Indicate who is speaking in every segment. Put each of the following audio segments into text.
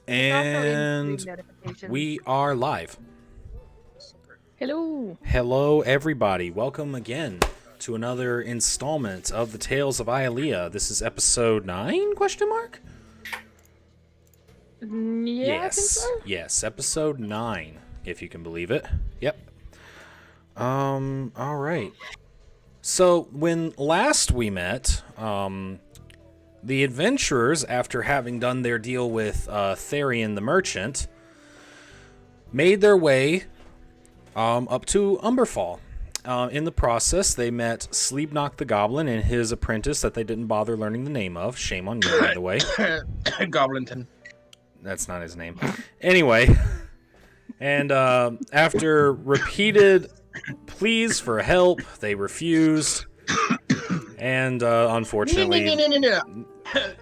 Speaker 1: And we are live.
Speaker 2: Hello.
Speaker 1: Hello, everybody. Welcome again to another installment of the Tales of Ialia. This is episode 9, question mark?
Speaker 2: Yeah,
Speaker 1: Yes.
Speaker 2: I think so.
Speaker 1: Yes, episode 9, if you can believe it. Yep. All right. So, when last we met, the adventurers, after having done their deal with Therian the merchant, made their way up to Umberfall. In the process, they met Sleepknot the Goblin and his apprentice that they didn't bother learning the name of. Shame on you, by the way.
Speaker 3: Goblinton.
Speaker 1: That's not his name. Anyway, and after repeated pleas for help, they refused. And unfortunately...
Speaker 3: No.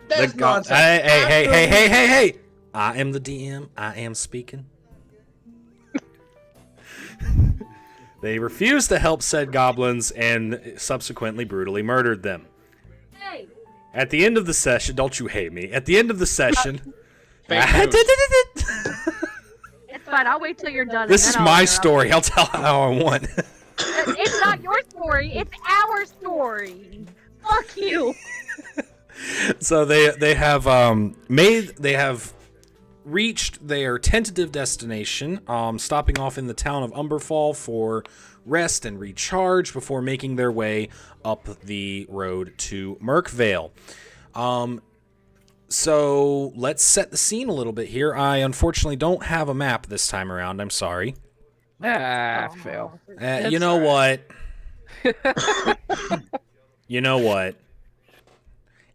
Speaker 3: That's nonsense.
Speaker 1: Hey. I am the DM. I am speaking. They refused to help said goblins and subsequently brutally murdered them.
Speaker 2: Hey.
Speaker 1: At the end of the session, don't you hate me? At the end of the session...
Speaker 2: It's fine. I'll wait till you're done.
Speaker 1: This is my story. I'll tell how I want.
Speaker 2: It's not your story. It's our story. Fuck you.
Speaker 1: So they have reached their tentative destination, stopping off in the town of Umberfall for rest and recharge before making their way up the road to Merkvale. So let's set the scene a little bit here. I unfortunately don't have a map this time around. I'm sorry.
Speaker 3: Fail.
Speaker 1: You know what? You know what?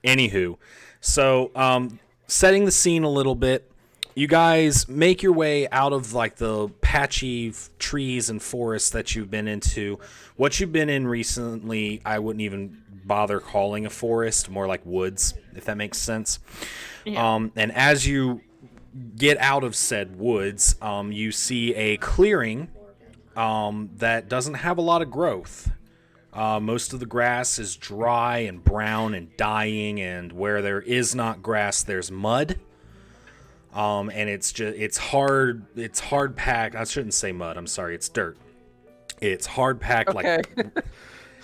Speaker 1: Anywho, so setting the scene a little bit, you guys make your way out of like the patchy trees and forests that you've been into. What you've been in recently, I wouldn't even bother calling a forest, more like woods, if that makes sense. Yeah. And as you get out of said woods, you see a clearing that doesn't have a lot of growth. Most of the grass is dry and brown and dying, and where there is not grass, there's mud. And it's hard packed. I shouldn't say mud. I'm sorry. It's dirt. It's hard packed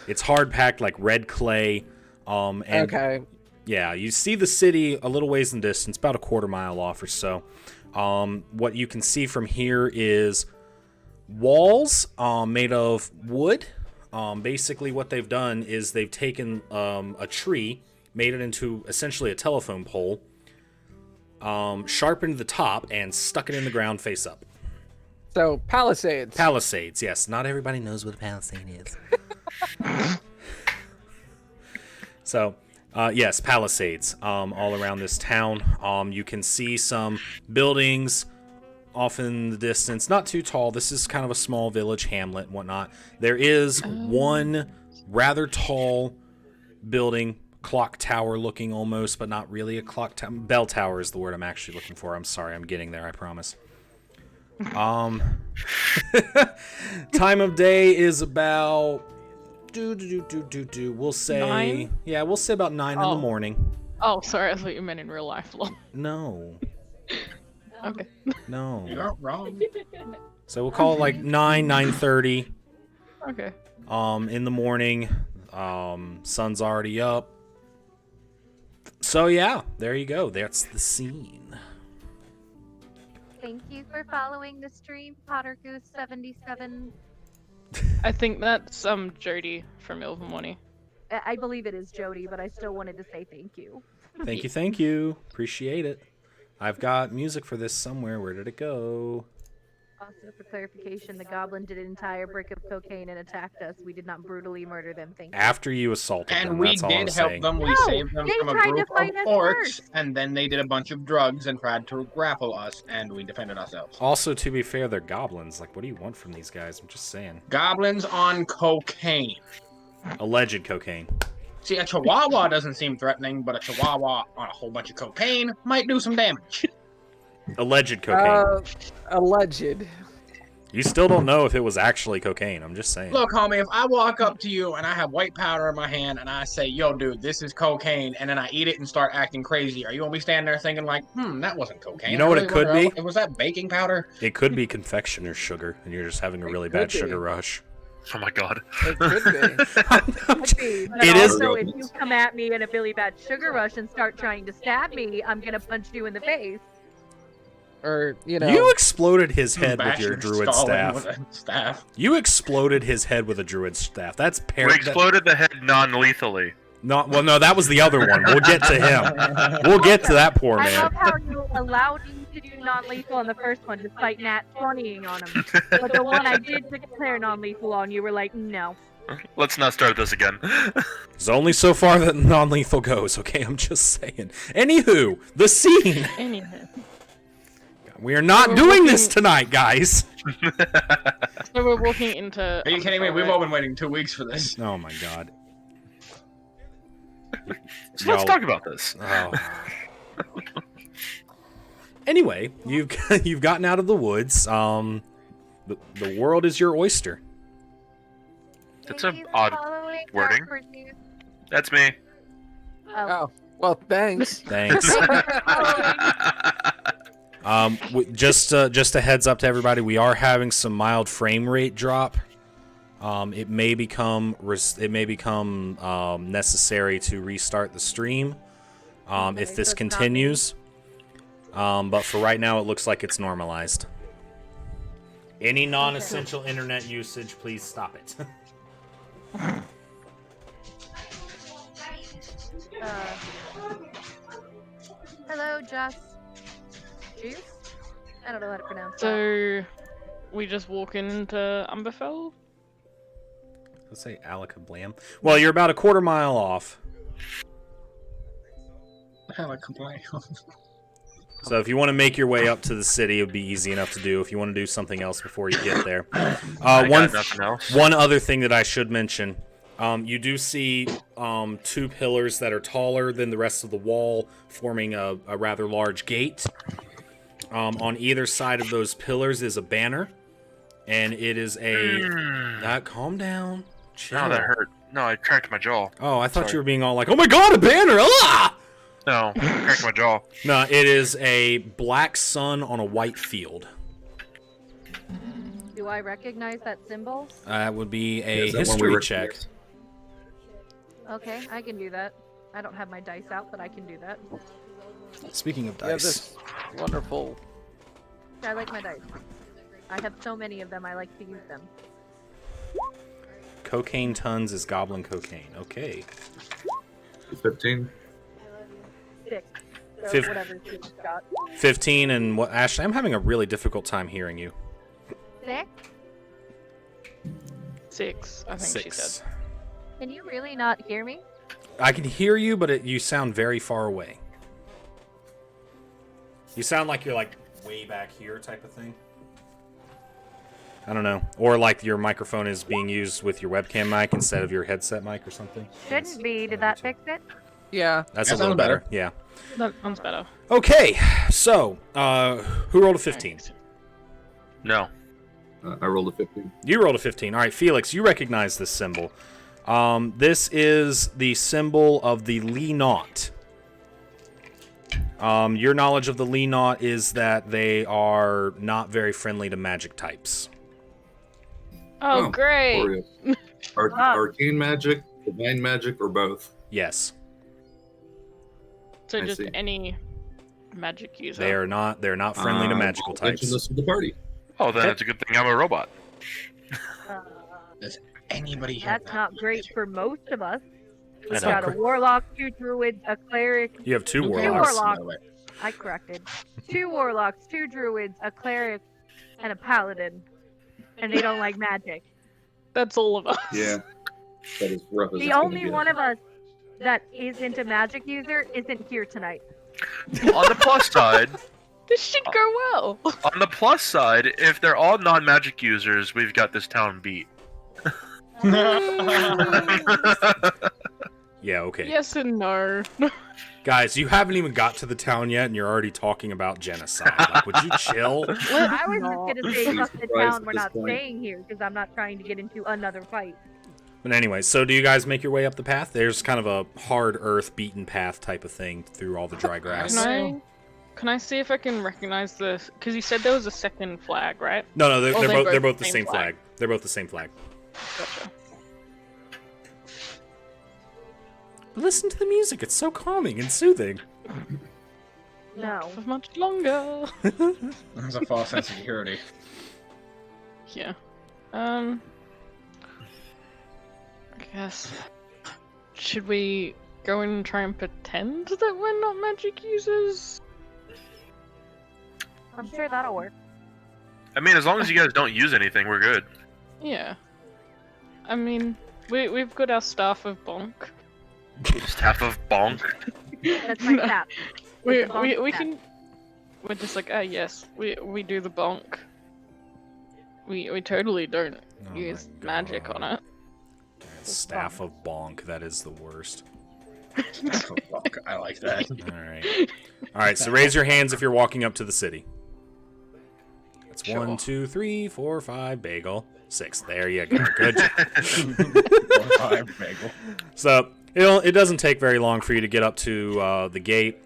Speaker 1: it's hard packed like red clay. Yeah, you see the city a little ways in distance, about a quarter mile off or so. What you can see from here is walls made of wood. Basically what they've done is they've taken a tree, made it into essentially a telephone pole, sharpened the top, and stuck it in the ground face up.
Speaker 3: So, palisades.
Speaker 1: Palisades, yes. Not everybody knows what a palisade is. So, yes, palisades all around this town. You can see some buildings off in the distance. Not too tall. This is kind of a small village hamlet and whatnot. There is one rather tall building, clock tower looking almost, but not really a clock tower. Bell tower is the word I'm actually looking for. I'm sorry, I'm getting there, I promise. Time of day is about we'll say
Speaker 2: 9?
Speaker 1: Yeah, we'll say about 9 in the morning.
Speaker 2: Oh, sorry. I thought you meant in real life.
Speaker 1: No.
Speaker 2: Okay.
Speaker 1: No.
Speaker 3: You're wrong.
Speaker 1: So we'll call it like 9:30.
Speaker 2: Okay.
Speaker 1: In the morning. Sun's already up. So yeah, there you go. That's the scene.
Speaker 4: Thank you for following the stream, Potter Goose 77.
Speaker 2: I think that's Jody from Ilvermorny.
Speaker 4: I believe it is Jody, but I still wanted to say thank you.
Speaker 1: Thank you. Appreciate it. I've got music for this somewhere. Where did it go?
Speaker 4: Also, for clarification, the goblin did an entire brick of cocaine and attacked us. We did not brutally murder them. Thank you.
Speaker 1: After you assaulted them,
Speaker 3: And we
Speaker 1: that's all I'm
Speaker 3: did help
Speaker 1: saying.
Speaker 3: them. We
Speaker 4: No,
Speaker 3: saved them
Speaker 4: they
Speaker 3: from a
Speaker 4: tried to
Speaker 3: group
Speaker 4: fight
Speaker 3: of
Speaker 4: us
Speaker 3: orcs,
Speaker 4: first.
Speaker 3: and then they did a bunch of drugs and tried to grapple us, and we defended ourselves.
Speaker 1: Also, to be fair, they're goblins. Like, what do you want from these guys? I'm just saying.
Speaker 3: Goblins on cocaine.
Speaker 1: Alleged cocaine.
Speaker 3: See, a chihuahua doesn't seem threatening, but a chihuahua on a whole bunch of cocaine might do some damage.
Speaker 1: Alleged cocaine.
Speaker 5: Alleged.
Speaker 1: You still don't know if it was actually cocaine. I'm just saying.
Speaker 3: Look, homie, if I walk up to you and I have white powder in my hand and I say, yo, dude, this is cocaine, and then I eat it and start acting crazy, are you going to be standing there thinking like, that wasn't cocaine?
Speaker 1: You know what it could be?
Speaker 3: Was that baking powder?
Speaker 1: It could be confectioner's sugar, and you're just having a really bad sugar rush.
Speaker 5: Oh my god.
Speaker 6: It could be.
Speaker 1: It is.
Speaker 4: Also, if you come at me in a really bad sugar rush and start trying to stab me, I'm gonna punch you in the face.
Speaker 6: Or, you know.
Speaker 1: You exploded his head with
Speaker 3: Bash
Speaker 1: your
Speaker 3: your
Speaker 1: druid
Speaker 3: skull in
Speaker 1: staff.
Speaker 3: with a staff.
Speaker 1: You exploded his head with a druid staff. That's
Speaker 5: We exploded the head non-lethally.
Speaker 1: Not well. No, that was the other one. We'll get to him. We'll get to that poor
Speaker 4: I
Speaker 1: man.
Speaker 4: love how you allowed me to do non-lethal on the first one, despite Nat 20ing on him. But the one I did declare non-lethal on, you were like, no.
Speaker 5: Let's not start this again.
Speaker 1: It's only so far that non-lethal goes. Okay, I'm just saying. Anywho, the scene.
Speaker 7: Anywho.
Speaker 1: We are not doing this tonight, guys.
Speaker 7: So we're walking into.
Speaker 3: Are you kidding me? We've all been waiting 2 weeks for this.
Speaker 1: Oh my god.
Speaker 5: So let's talk about this.
Speaker 1: Oh. Anyway, you've gotten out of the woods. The world is your oyster.
Speaker 5: That's an odd wording. That's me.
Speaker 6: Oh, well, thanks.
Speaker 1: Thanks. Just a heads up to everybody, we are having some mild frame rate drop. It may become necessary to restart the stream if this continues. But for right now, it looks like it's normalized. Any non-essential internet usage, please stop it.
Speaker 4: Hello, Jess. Juice? I don't know how to pronounce that.
Speaker 7: So we just walk into Umberfell.
Speaker 1: Let's say Alakablam. Well, you're about a quarter mile off. So if you want to make your way up to the city, it would be easy enough to do. If you want to do something else before you get there. One other thing that I should mention. You do see 2 pillars that are taller than the rest of the wall, forming a rather large gate. On either side of those pillars is a banner. And it is a... calm down. Chill.
Speaker 5: Oh, that hurt. No, I cracked my jaw.
Speaker 1: Oh, I thought you were being all like, oh my god, a banner! Ah!
Speaker 5: No, I cracked my jaw.
Speaker 1: No, it is a black sun on a white field.
Speaker 4: Do I recognize that symbol?
Speaker 1: That would be a history check.
Speaker 4: Okay, I can do that. I don't have my dice out, but I can do that.
Speaker 1: Speaking of
Speaker 6: You have
Speaker 1: dice.
Speaker 6: this wonderful.
Speaker 4: I like my dice. I have so many of them, I like to use them.
Speaker 1: Cocaine tons is goblin cocaine. Okay.
Speaker 8: 15.
Speaker 4: 6. So
Speaker 1: Fif-
Speaker 4: whatever she's got.
Speaker 1: 15 and what? Ashley, I'm having a really difficult time hearing you.
Speaker 4: 6?
Speaker 7: 6, I think she
Speaker 1: 6.
Speaker 7: said.
Speaker 4: Can you really not hear me?
Speaker 1: I can hear you, but you sound very far away. You sound like you're like way back here type of thing. I don't know. Or like your microphone is being used with your webcam mic instead of your headset mic or something.
Speaker 4: Shouldn't be. Did that fix it?
Speaker 6: Yeah.
Speaker 1: That's
Speaker 3: That
Speaker 1: a little
Speaker 3: sounds
Speaker 1: better.
Speaker 3: better.
Speaker 1: Yeah.
Speaker 7: That sounds better.
Speaker 1: Okay, so who rolled a 15?
Speaker 5: No.
Speaker 8: I rolled a 15.
Speaker 1: You rolled a 15. All right, Felix, you recognize this symbol. This is the symbol of the Lee Knot. Your knowledge of the Lee Knot is that they are not very friendly to magic types.
Speaker 7: Oh, great!
Speaker 8: Glorious. Arcane magic, divine magic, or both?
Speaker 1: Yes,
Speaker 7: So
Speaker 8: I
Speaker 7: just
Speaker 8: see.
Speaker 7: any magic user.
Speaker 1: they're not friendly to magical
Speaker 8: I'll mention
Speaker 1: types.
Speaker 8: this to the party.
Speaker 5: Oh, then it's a good thing I'm a robot.
Speaker 3: Does anybody have
Speaker 4: That's
Speaker 3: that?
Speaker 4: not great for most of us.
Speaker 1: I
Speaker 4: We've
Speaker 1: know.
Speaker 4: got a warlock, 2 druids, a cleric.
Speaker 1: You have 2
Speaker 3: Who
Speaker 1: warlocks.
Speaker 3: cares?
Speaker 4: warlocks. I corrected. 2 warlocks, 2 druids, a cleric, and a paladin. And they don't like magic.
Speaker 7: That's all of us.
Speaker 8: Yeah. That is rough as
Speaker 4: The
Speaker 8: it's gonna
Speaker 4: only
Speaker 8: get.
Speaker 4: one of us that isn't a magic user isn't here tonight.
Speaker 5: On the plus side,
Speaker 7: This should go well.
Speaker 5: on the plus side, if they're all non-magic users, we've got this town beat.
Speaker 1: Yeah, okay.
Speaker 7: Yes and no.
Speaker 1: Guys, you haven't even got to the town yet, and you're already talking about genocide. Like, would you chill?
Speaker 4: I was just gonna say, fuck the
Speaker 8: Surprised
Speaker 4: town.
Speaker 8: at
Speaker 4: We're
Speaker 8: this
Speaker 4: not
Speaker 8: point.
Speaker 4: staying here because I'm not trying to get into another fight.
Speaker 1: But anyway, so do you guys make your way up the path? There's kind of a hard earth beaten path type of thing through all the dry grass.
Speaker 7: Can I see if I can recognize this? Because you said there was a second flag, right?
Speaker 1: No,
Speaker 7: Oh,
Speaker 1: they're both the same flag. They're both the same flag.
Speaker 7: Gotcha.
Speaker 1: Listen to the music. It's so calming and soothing.
Speaker 4: No.
Speaker 7: For much longer.
Speaker 3: There's a false sense of security.
Speaker 7: Yeah. I guess. Should we go in and try and pretend that we're not magic users?
Speaker 4: I'm sure that'll work.
Speaker 5: I mean, as long as you guys don't use anything, we're good.
Speaker 7: Yeah. I mean, we've got our staff of bonk.
Speaker 5: Staff of bonk.
Speaker 4: That's my tap.
Speaker 7: We
Speaker 4: It's a bonk tap.
Speaker 7: can. We're just like, yes, we do the bonk. We totally don't
Speaker 1: Oh
Speaker 7: use
Speaker 1: my
Speaker 7: magic
Speaker 1: God.
Speaker 7: on it.
Speaker 1: Staff of bonk. That is the worst.
Speaker 3: Fuck, I like that.
Speaker 1: All right. So raise your hands if you're walking up to the city. That's
Speaker 3: Sure.
Speaker 1: 1, 2, 3, 4, 5. Bagel. 6. There you go. Good job.
Speaker 3: Bagel.
Speaker 1: So it doesn't take very long for you to get up to the gate.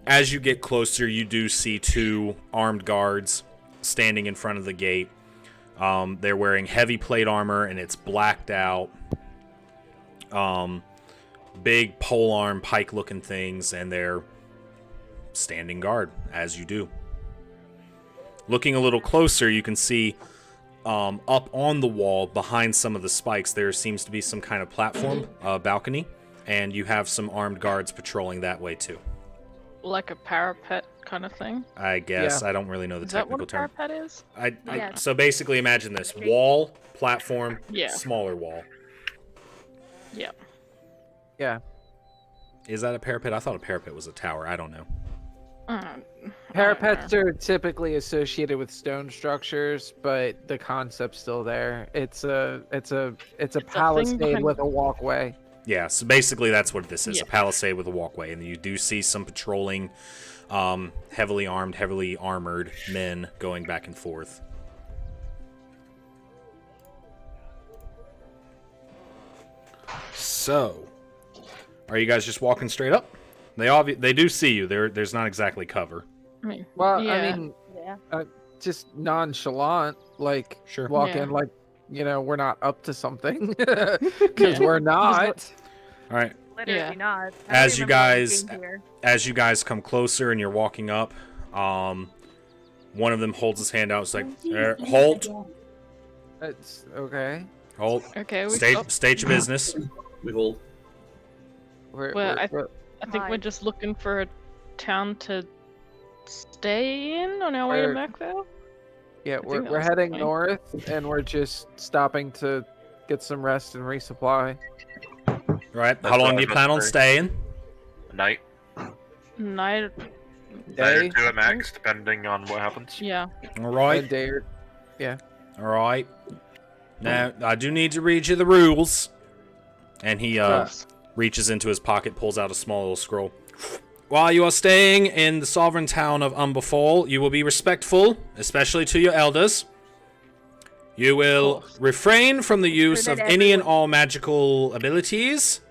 Speaker 1: As you get closer, you do see 2 armed guards standing in front of the gate. They're wearing heavy plate armor, and it's blacked out. Big polearm pike-looking things, and they're standing guard, as you do. Looking a little closer, you can see up on the wall, behind some of the spikes, there seems to be some kind of platform, balcony, and you have some armed guards patrolling that way, too.
Speaker 7: Like a parapet kind of thing.
Speaker 1: I guess.
Speaker 6: Yeah.
Speaker 1: I don't really know the
Speaker 7: Is that what
Speaker 1: technical
Speaker 7: a
Speaker 1: term.
Speaker 7: parapet is?
Speaker 4: Yeah.
Speaker 1: So basically, imagine this. Wall, platform,
Speaker 7: Yeah.
Speaker 1: smaller wall.
Speaker 7: Yeah.
Speaker 6: Yeah.
Speaker 1: Is that a parapet? I thought a parapet was a tower. I don't know.
Speaker 6: Parapets are typically associated with stone structures, but the concept's still there. It's a
Speaker 7: thing
Speaker 6: palisade
Speaker 7: behind-
Speaker 6: with a walkway.
Speaker 1: Yeah, so basically that's what this is,
Speaker 7: Yeah.
Speaker 1: a palisade with a walkway. And you do see some patrolling, heavily armed, heavily armored men going back and forth. So, are you guys just walking straight up? They do see you. There's not exactly cover.
Speaker 7: I mean,
Speaker 6: Well,
Speaker 7: yeah.
Speaker 6: I mean,
Speaker 4: Yeah.
Speaker 6: just nonchalant, like
Speaker 1: Sure.
Speaker 6: walk
Speaker 7: Yeah.
Speaker 6: in like we're not up to something because we're not.
Speaker 1: All right.
Speaker 4: Literally
Speaker 7: Yeah.
Speaker 4: not. I don't
Speaker 1: As you
Speaker 4: remember when we
Speaker 1: guys-
Speaker 4: came here.
Speaker 1: As you guys come closer and you're walking up, one of them holds his hand out. It's like, halt,
Speaker 6: It's okay.
Speaker 1: halt.
Speaker 7: Okay, we stop.
Speaker 1: State your business.
Speaker 8: We hold.
Speaker 7: Well, I think we're
Speaker 4: Fine.
Speaker 7: just looking for a town to stay in on our way to
Speaker 6: Where-
Speaker 7: Macvale.
Speaker 6: Yeah,
Speaker 7: think
Speaker 6: we're
Speaker 7: that was
Speaker 6: heading
Speaker 7: fine.
Speaker 6: north, and we're just stopping to get some rest and resupply.
Speaker 1: Right. How
Speaker 5: That's
Speaker 1: long
Speaker 5: all
Speaker 1: do you
Speaker 5: I
Speaker 1: plan on
Speaker 5: must
Speaker 1: staying?
Speaker 5: Night.
Speaker 7: Night.
Speaker 5: Night or
Speaker 6: Day,
Speaker 5: 2 at max, depending on what happens.
Speaker 7: Yeah.
Speaker 1: All
Speaker 6: a
Speaker 1: right.
Speaker 6: day or
Speaker 1: All right. Now, I do need to read you the rules. And he
Speaker 7: Gross.
Speaker 1: reaches into his pocket, pulls out a small little scroll. While you are staying in the sovereign town of Umberfall, you will be respectful, especially to your elders. You will refrain from the use
Speaker 4: So
Speaker 1: of
Speaker 4: that
Speaker 1: any and all magical abilities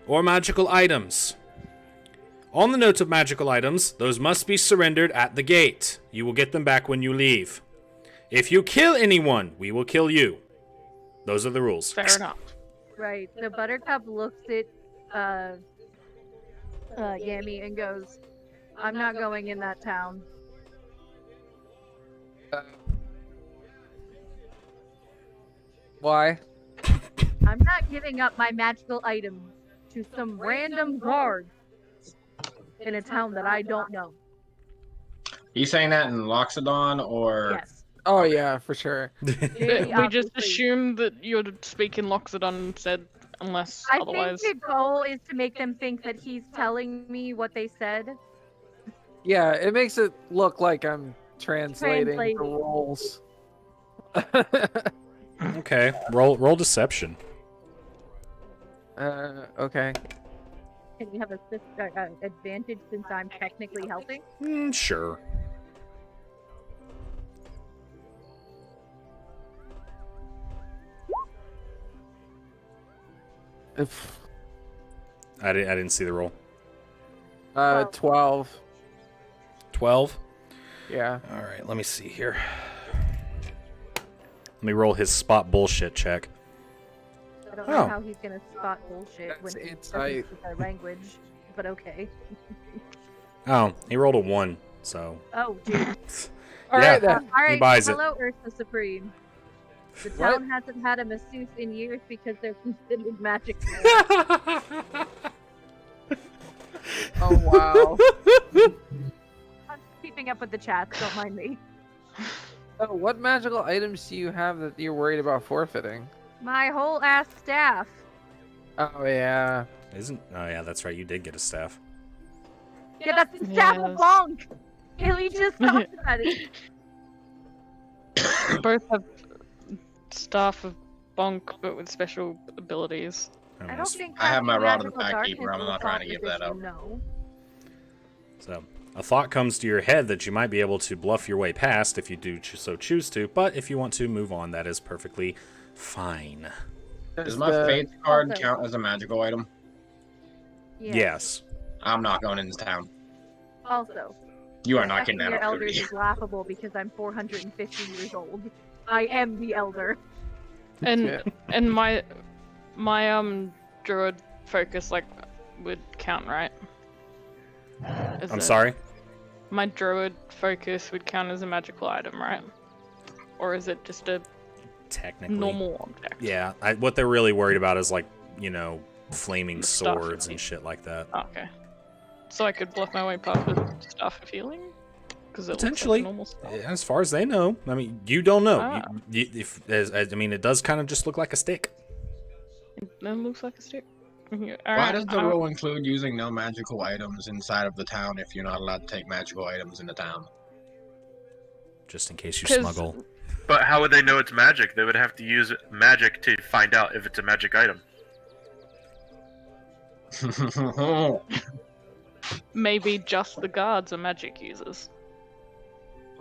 Speaker 1: or magical items. On the note of magical items, those must be surrendered at the gate. You will get them back when you leave. If you kill anyone, we will kill you. Those are the rules.
Speaker 7: Fair enough.
Speaker 4: Right. So Buttercup looks at Yami and goes, "I'm not going in that town."
Speaker 6: why?
Speaker 4: I'm not giving up my magical item to some random guard in a town that I don't know.
Speaker 3: He's saying that in Loxodon or
Speaker 4: Yes.
Speaker 6: Oh yeah, for sure.
Speaker 4: Very
Speaker 7: We just
Speaker 4: obviously.
Speaker 7: assumed that you'd speak in Loxodon and said unless
Speaker 4: I
Speaker 7: otherwise.
Speaker 4: think the goal is to make them think that he's telling me what they said.
Speaker 6: Yeah, it makes it look like I'm translating the
Speaker 4: Translating.
Speaker 6: rules.
Speaker 1: Okay, roll deception.
Speaker 6: Okay.
Speaker 4: Can we have a advantage since I'm technically helping?
Speaker 1: Sure.
Speaker 6: If,
Speaker 1: I didn't see the roll.
Speaker 6: 12.
Speaker 1: 12.
Speaker 6: Yeah.
Speaker 1: All right, let me see here. Let me roll his spot bullshit check.
Speaker 4: I don't know how he's gonna spot bullshit
Speaker 6: That's
Speaker 4: when he
Speaker 6: insight.
Speaker 4: doesn't speak our language, but okay.
Speaker 1: Oh, he rolled a 1, so.
Speaker 4: Oh, dude.
Speaker 6: All
Speaker 1: Yeah.
Speaker 6: right then.
Speaker 4: All right,
Speaker 1: buys it.
Speaker 4: hello, Ursa Supreme. The
Speaker 6: What?
Speaker 4: town hasn't had a masseuse in years because they're considered magic.
Speaker 6: Oh wow.
Speaker 4: I'm keeping up with the chats, don't mind me.
Speaker 6: Oh, what magical items do you have that you're worried about forfeiting?
Speaker 4: My whole ass staff.
Speaker 6: Oh yeah.
Speaker 1: Isn't? Oh yeah, that's right. You did get a staff.
Speaker 4: Yeah, that's the staff of
Speaker 7: Yes.
Speaker 4: Bonk! Haley just talked about it.
Speaker 7: Both have staff of bonk, but with special abilities.
Speaker 4: I don't think
Speaker 3: I have my
Speaker 4: casting
Speaker 3: rod in the
Speaker 4: magical
Speaker 3: back keeper,
Speaker 4: darkness
Speaker 3: I'm not
Speaker 4: is
Speaker 3: trying to give that
Speaker 4: opposition,
Speaker 3: up.
Speaker 4: No.
Speaker 1: So, a thought comes to your head that you might be able to bluff your way past if you do so choose to, but if you want to move on, that is perfectly fine.
Speaker 3: Does my faith card
Speaker 4: Also-
Speaker 3: count as a magical item?
Speaker 1: Yes.
Speaker 3: I'm not going into town.
Speaker 4: Also,
Speaker 3: You are not getting
Speaker 4: your
Speaker 3: that up
Speaker 4: elders
Speaker 3: to me.
Speaker 4: is laughable because I'm 450 years old. I am the elder.
Speaker 7: And and my druid focus would count, right?
Speaker 1: I'm sorry?
Speaker 7: My druid focus would count as a magical item, right? Or is it just a
Speaker 1: Technically.
Speaker 7: normal object?
Speaker 1: Yeah, what they're really worried about is, flaming
Speaker 7: Stuff.
Speaker 1: swords and shit like that.
Speaker 7: Okay. So I could bluff my way past with staff of healing? Because it
Speaker 1: Potentially.
Speaker 7: looks like normal stuff.
Speaker 1: As far as they know. I mean, you don't know.
Speaker 7: Ah.
Speaker 1: It does kind of just look like a stick.
Speaker 7: It looks like a stick.
Speaker 3: Why does the rule include using no magical items inside of the town if you're not allowed to take magical items in the town?
Speaker 1: Just in case you
Speaker 7: 'Cause-
Speaker 1: smuggle.
Speaker 5: But how would they know it's magic? They would have to use magic to find out if it's a magic item.
Speaker 7: Maybe just the guards are magic users.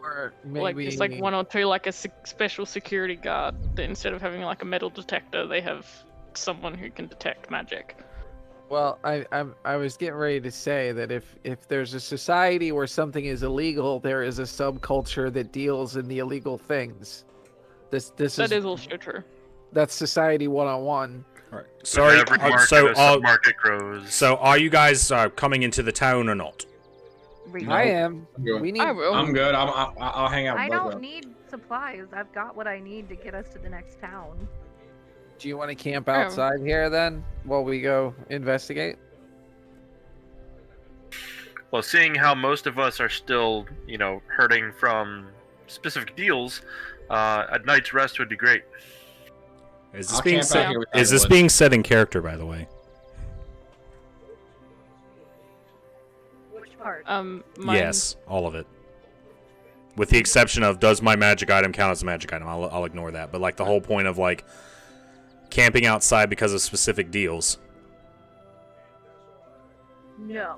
Speaker 6: Or
Speaker 7: Like
Speaker 6: maybe
Speaker 7: just one or two, like a special security guard. That instead of having like a metal detector, they have someone who can detect magic.
Speaker 6: Well, I was getting ready to say that if there's a society where something is illegal, there is a subculture that deals in the illegal things. This
Speaker 7: That is also true.
Speaker 6: that's society 101.
Speaker 1: All right.
Speaker 5: With
Speaker 1: Sorry.
Speaker 5: every market, a market grows.
Speaker 1: So are you guys coming into the town or not?
Speaker 6: I am.
Speaker 8: Yeah.
Speaker 6: We need.
Speaker 7: I will.
Speaker 3: I'm good. I'll hang out with
Speaker 4: I
Speaker 3: both of
Speaker 4: don't
Speaker 3: them.
Speaker 4: need supplies. I've got what I need to get us to the next town.
Speaker 6: Do you want to camp outside here then while we go investigate?
Speaker 5: Well, seeing how most of us are still, hurting from specific deals, a night's rest would be great.
Speaker 1: Is this
Speaker 3: I'll
Speaker 1: being
Speaker 3: camp out
Speaker 1: said?
Speaker 3: here with
Speaker 1: Is this
Speaker 3: Evelyn.
Speaker 1: being said in character, by the way?
Speaker 4: Which part?
Speaker 7: Mine-
Speaker 1: Yes, all of it. With the exception of, does my magic item count as a magic item? I'll ignore that. But the whole point of camping outside because of specific deals.
Speaker 4: No.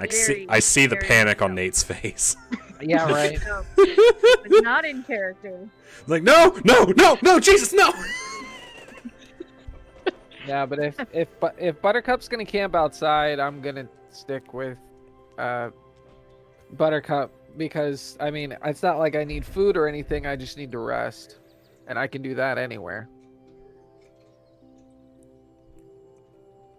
Speaker 1: I see the
Speaker 4: very
Speaker 1: panic on
Speaker 4: no.
Speaker 1: Nate's face.
Speaker 6: Yeah, right.
Speaker 4: No. It's not in character.
Speaker 1: No, Jesus, no!
Speaker 6: Yeah, but if Buttercup's gonna camp outside, I'm gonna stick with Buttercup because it's not like I need food or anything. I just need to rest, and I can do that anywhere.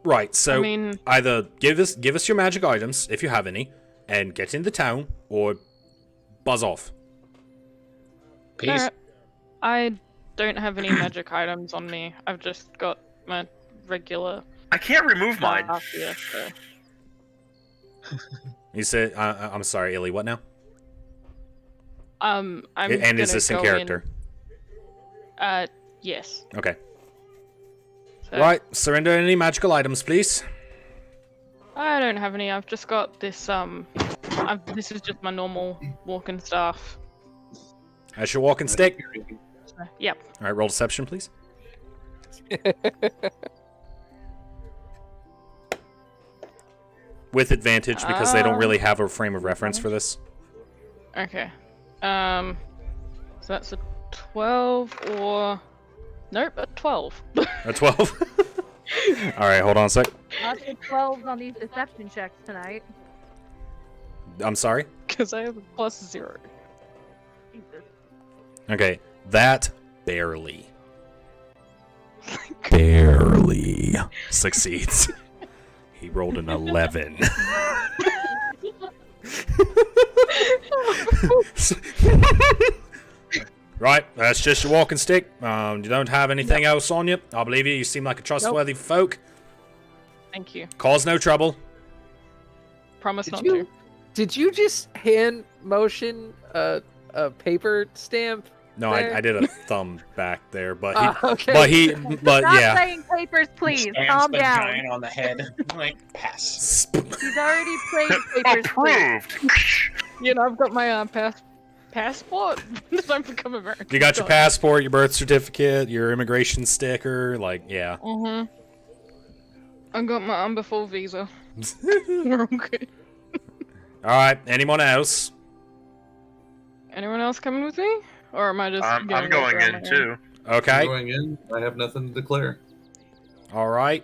Speaker 1: Right. So
Speaker 7: I
Speaker 1: either give us your magic items if you have any, and get in the town, or buzz off.
Speaker 3: Peace.
Speaker 7: Alright. I don't have any magic items on me. I've just got my regular
Speaker 5: I can't remove mine.
Speaker 7: staff here, so.
Speaker 1: You said, I'm sorry, Illy. What now?
Speaker 7: I'm
Speaker 1: And is
Speaker 7: gonna
Speaker 1: this in
Speaker 7: go
Speaker 1: character?
Speaker 7: Yes.
Speaker 1: Okay.
Speaker 7: So,
Speaker 1: Right. Surrender any magical items, please.
Speaker 7: I don't have any. I've just got this. This is just my normal walking staff.
Speaker 1: That's your walking stick.
Speaker 7: Yep.
Speaker 1: All right. Roll deception, please. With advantage because they don't really have a frame of reference for this.
Speaker 7: Okay. So that's a 12 or... Nope, a 12.
Speaker 1: A 12? Alright, hold on a sec.
Speaker 4: I'll take 12 on these deception checks tonight.
Speaker 1: I'm sorry?
Speaker 7: Because I have a +0.
Speaker 4: Jesus.
Speaker 1: Okay, that barely succeeds. He rolled an 11. Right, that's just your walking stick. You don't have anything else on you. I believe you. You seem like a trustworthy folk.
Speaker 7: Thank you.
Speaker 1: Cause no trouble.
Speaker 7: Promise not to.
Speaker 6: Did you just hand motion a paper stamp?
Speaker 1: No, I did a thumb back there, but
Speaker 6: Okay.
Speaker 1: but
Speaker 4: Stop
Speaker 1: yeah.
Speaker 4: saying papers, please.
Speaker 3: Stamps
Speaker 4: Calm
Speaker 3: the
Speaker 4: down.
Speaker 3: giant on the head. Like, pass.
Speaker 4: He's already played papers, please.
Speaker 5: Approved.
Speaker 7: You know, I've got my passport. I'm become American.
Speaker 1: You got your passport, your birth certificate, your immigration sticker, like, yeah.
Speaker 7: Mm-hmm. I got my before visa. We're okay.
Speaker 1: Alright, anyone else?
Speaker 7: Anyone else coming with me? Or am I just
Speaker 5: I'm
Speaker 7: going
Speaker 5: going
Speaker 7: around
Speaker 5: in
Speaker 7: my
Speaker 5: too.
Speaker 1: Okay.
Speaker 8: Going in. I have nothing to declare.
Speaker 1: Alright.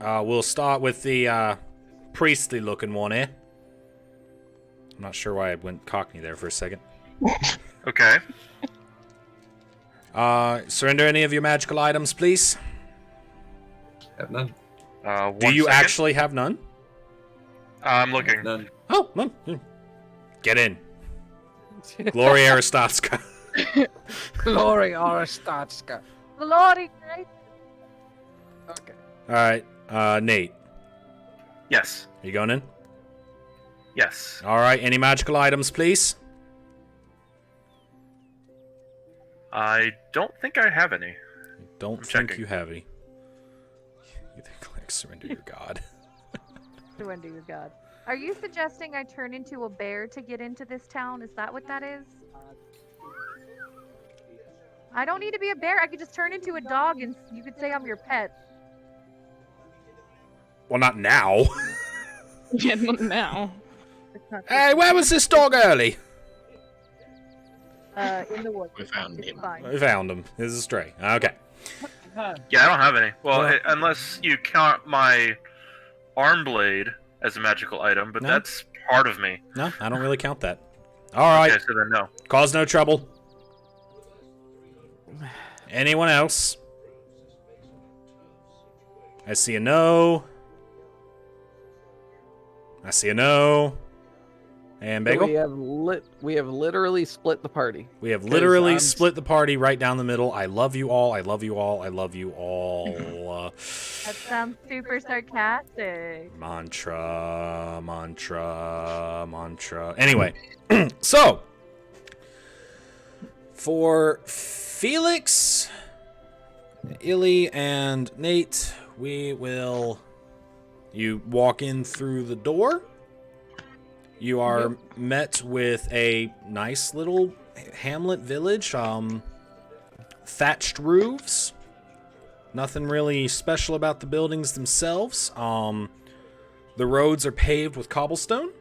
Speaker 1: We'll start with the priestly looking one here. I'm not sure why I went Cockney there for a second.
Speaker 5: Okay.
Speaker 1: Surrender any of your magical items, please.
Speaker 8: Have none.
Speaker 1: Do you actually have none?
Speaker 5: I'm looking.
Speaker 8: None.
Speaker 1: Oh, well, get in. Glory Aristatska.
Speaker 6: Glory Aristatska.
Speaker 4: Glory, Christ.
Speaker 6: Okay.
Speaker 1: Alright, Nate.
Speaker 5: Yes.
Speaker 1: You going in?
Speaker 5: Yes.
Speaker 1: Alright, any magical items, please?
Speaker 5: I don't think I have any.
Speaker 1: Don't
Speaker 5: I'm
Speaker 1: think
Speaker 5: checking.
Speaker 1: you have any. You think, like, surrender your god.
Speaker 4: Surrender your god. Are you suggesting I turn into a bear to get into this town? Is that what that is? I don't need to be a bear. I could just turn into a dog and you could say I'm your pet.
Speaker 1: Well, not now.
Speaker 7: Yeah, not now.
Speaker 4: It's not
Speaker 1: Hey, where was this dog early?
Speaker 4: in the woods.
Speaker 3: We found
Speaker 4: It's
Speaker 3: him.
Speaker 4: fine.
Speaker 1: We found him. He's a stray. Okay.
Speaker 5: Yeah, I don't have any. Well,
Speaker 1: Well-
Speaker 5: unless you count my arm blade as a magical item, but
Speaker 1: No.
Speaker 5: that's part of me.
Speaker 1: No, I don't really count that. Alright.
Speaker 5: Okay, so then no.
Speaker 1: Cause no trouble. Anyone else? I see a no. I see a no. And Bagel?
Speaker 6: We have literally split the party.
Speaker 1: We have literally
Speaker 6: I'm-
Speaker 1: split the party right down the middle. I love you all. I love you all. I love you all.
Speaker 4: That sounds super sarcastic.
Speaker 1: Mantra, mantra, mantra. Anyway, so for Felix, Illy, and Nate, you walk in through the door. You are met with a nice little hamlet village, thatched roofs. Nothing really special about the buildings themselves. The roads are paved with cobblestone.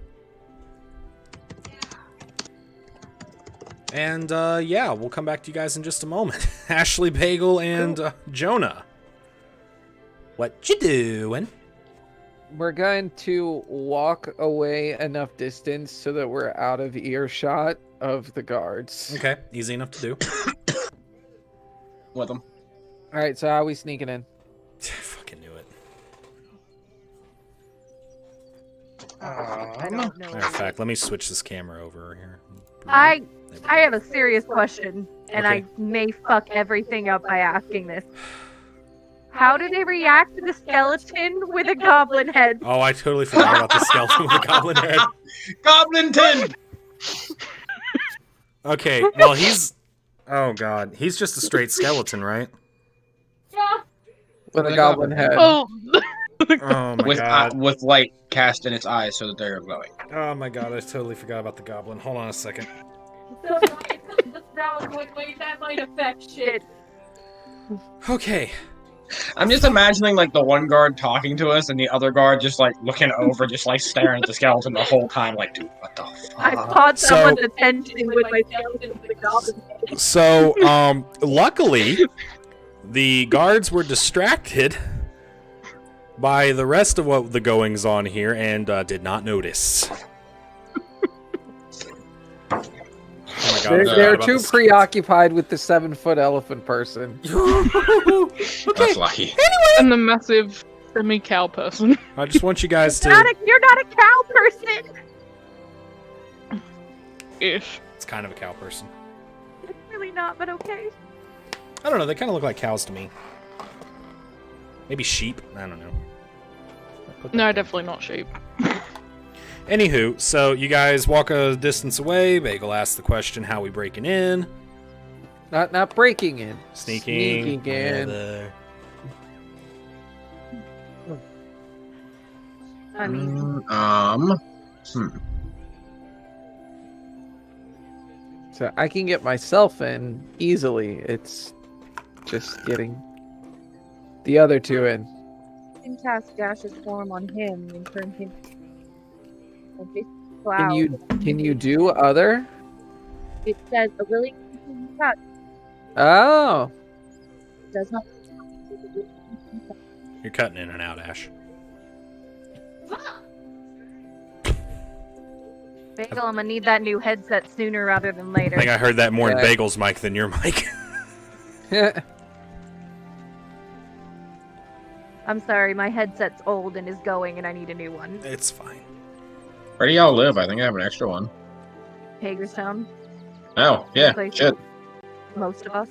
Speaker 1: And yeah, we'll come back to you guys in just a moment. Ashley, Bagel, and Jonah. What you doing?
Speaker 6: We're going to walk away enough distance so that we're out of earshot of the guards.
Speaker 1: Okay, easy enough to do.
Speaker 3: With them.
Speaker 6: All right, so how are we sneaking in?
Speaker 1: Fucking knew it.
Speaker 4: I don't know.
Speaker 1: Matter of fact, let me switch this camera over here.
Speaker 4: I have a serious question, and
Speaker 1: Okay.
Speaker 4: I may fuck everything up by asking this. How do they react to the skeleton with a goblin head?
Speaker 1: Oh, I totally forgot about the skeleton with the goblin head.
Speaker 3: Goblin tin!
Speaker 1: Okay, well, he's... Oh, God. He's just a straight skeleton, right?
Speaker 6: With a
Speaker 3: a
Speaker 6: goblin
Speaker 3: goblin
Speaker 6: head.
Speaker 7: Oh,
Speaker 1: Oh, my
Speaker 3: With
Speaker 1: God.
Speaker 3: with light cast in its eyes so that they're glowing.
Speaker 1: Oh, my God. I totally forgot about the goblin. Hold on a second.
Speaker 4: So that might affect shit.
Speaker 1: Okay.
Speaker 3: I'm just imagining like the one guard talking to us and the other guard just like looking over, just like staring at the skeleton the whole time, like, dude, what the
Speaker 4: I
Speaker 3: fuck?
Speaker 4: caught
Speaker 1: So-
Speaker 4: someone's attention with my skeleton to the goblin.
Speaker 1: So, luckily, the guards were distracted by the rest of what the goings on here and did not notice. Oh my God, I forgot
Speaker 6: They're
Speaker 1: about
Speaker 6: too
Speaker 1: the
Speaker 6: preoccupied with the 7-foot elephant person.
Speaker 3: That's lucky.
Speaker 7: And the massive semi-cow person.
Speaker 1: I just want you guys to.
Speaker 4: You're not a cow person.
Speaker 7: Ish.
Speaker 1: It's kind of a cow person.
Speaker 4: It's really not, but okay.
Speaker 1: I don't know. They kind of look like cows to me. Maybe sheep. I don't know.
Speaker 7: No, definitely not sheep.
Speaker 1: Anywho, so you guys walk a distance away. Bagel asks the question, "How we breaking in?"
Speaker 6: Not breaking in.
Speaker 1: Sneaking
Speaker 6: in.
Speaker 1: There.
Speaker 4: I mean,
Speaker 6: So I can get myself in easily. It's just getting the other two in.
Speaker 4: I can cast gaseous form on him and turn him.
Speaker 6: Can you do other?
Speaker 4: It says a really cut
Speaker 6: Oh.
Speaker 4: does not.
Speaker 1: You're cutting in and out, Ash.
Speaker 4: Bagel, I'm gonna need that new headset sooner rather than later.
Speaker 1: I think I heard that more in
Speaker 6: Yeah.
Speaker 1: Bagel's mic than your mic.
Speaker 4: I'm sorry, my headset's old and is going, and I need a new one.
Speaker 1: It's fine.
Speaker 3: Where do y'all live? I think I have an extra one.
Speaker 4: Hagerstown,
Speaker 3: Oh, yeah,
Speaker 4: Okay.
Speaker 3: shit.
Speaker 4: most of us.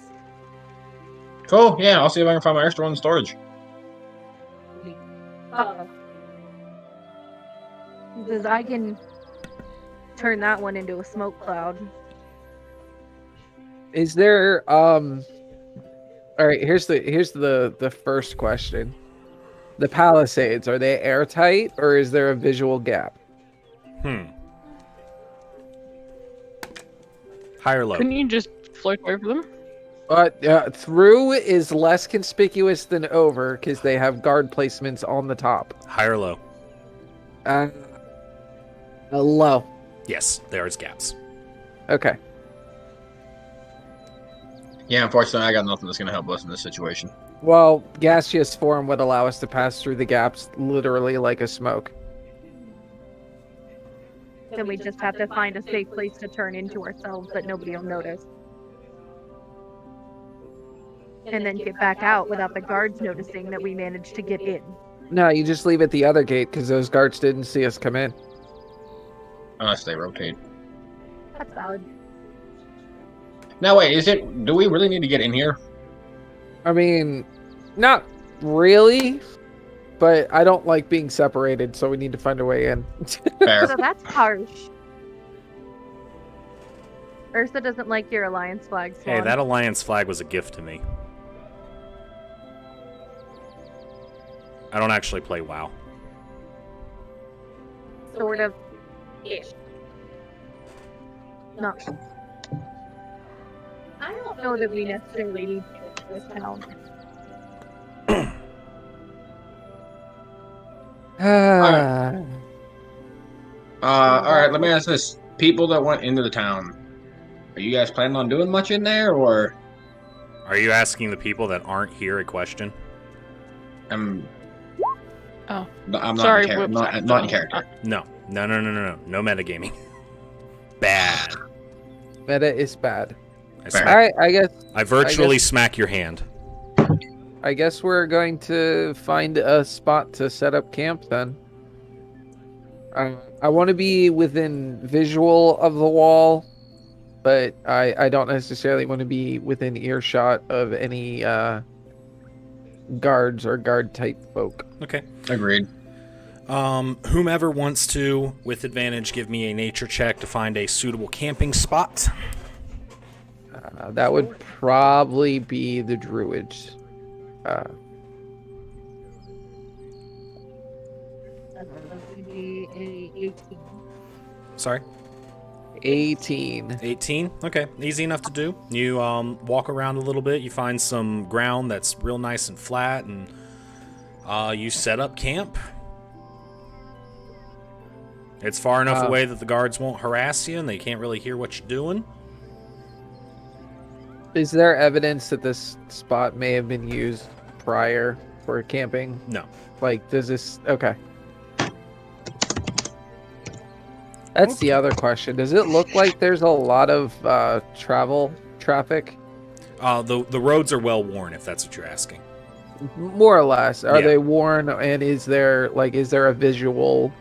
Speaker 3: Cool, yeah, I'll see if I can find my extra one in storage.
Speaker 4: Because I can turn that one into a smoke cloud.
Speaker 6: Is there all right, here's the first question. The Palisades, are they airtight or is there a visual gap?
Speaker 1: High or low?
Speaker 7: Couldn't you just float over them?
Speaker 6: Through is less conspicuous than over because they have guard placements on the top.
Speaker 1: High or low?
Speaker 6: Low.
Speaker 1: Yes, there is gaps.
Speaker 6: Okay.
Speaker 3: Yeah, unfortunately, I got nothing that's gonna help us in this situation.
Speaker 6: Well, gaseous form would allow us to pass through the gaps literally like a smoke.
Speaker 4: Then we just have to find a safe place to turn into ourselves that nobody will notice. And then get back out without the guards noticing that we managed to get in.
Speaker 6: No, you just leave at the other gate because those guards didn't see us come in.
Speaker 3: Unless they rotate.
Speaker 4: That's valid.
Speaker 3: Now wait, do we really need to get in here?
Speaker 6: I mean, not really, but I don't like being separated, so we need to find a way in.
Speaker 3: Fair.
Speaker 4: So that's harsh. Ursa doesn't like your alliance flag, Swan.
Speaker 1: Hey, that alliance flag was a gift to me. I don't actually play WoW.
Speaker 4: Sort of. Ish. No. I don't know that we necessarily need to go to this town.
Speaker 3: Alright, let me ask this. People that went into the town, are you guys planning on doing much in there, or?
Speaker 1: Are you asking the people that aren't here a question?
Speaker 3: I'm not
Speaker 7: Sorry,
Speaker 3: in character. Not in character.
Speaker 1: No. No metagaming. Bad.
Speaker 6: Meta is bad.
Speaker 1: I
Speaker 3: Fair.
Speaker 1: smack-
Speaker 6: Alright,
Speaker 1: I virtually
Speaker 6: guess-
Speaker 1: smack your hand.
Speaker 6: I guess we're going to find a spot to set up camp then. I want to be within visual of the wall, but I don't necessarily want to be within earshot of any guards or guard type folk.
Speaker 1: Okay.
Speaker 3: Agreed.
Speaker 1: Whomever wants to, with advantage, give me a nature check to find a suitable camping spot.
Speaker 6: That would probably be the druids.
Speaker 4: That would be a 18.
Speaker 1: Sorry?
Speaker 6: 18.
Speaker 1: 18. Okay, easy enough to do. You walk around a little bit. You find some ground that's real nice and flat, and you set up camp. It's far enough away that the guards won't harass you, and they can't really hear what you're doing.
Speaker 6: Is there evidence that this spot may have been used prior for camping?
Speaker 1: No.
Speaker 6: Like, does this... Okay. That's the other question. Does it look like there's a lot of traffic?
Speaker 1: The roads are well worn, if that's what you're asking.
Speaker 6: More or less. Are
Speaker 1: Yeah.
Speaker 6: they worn, and is there a visual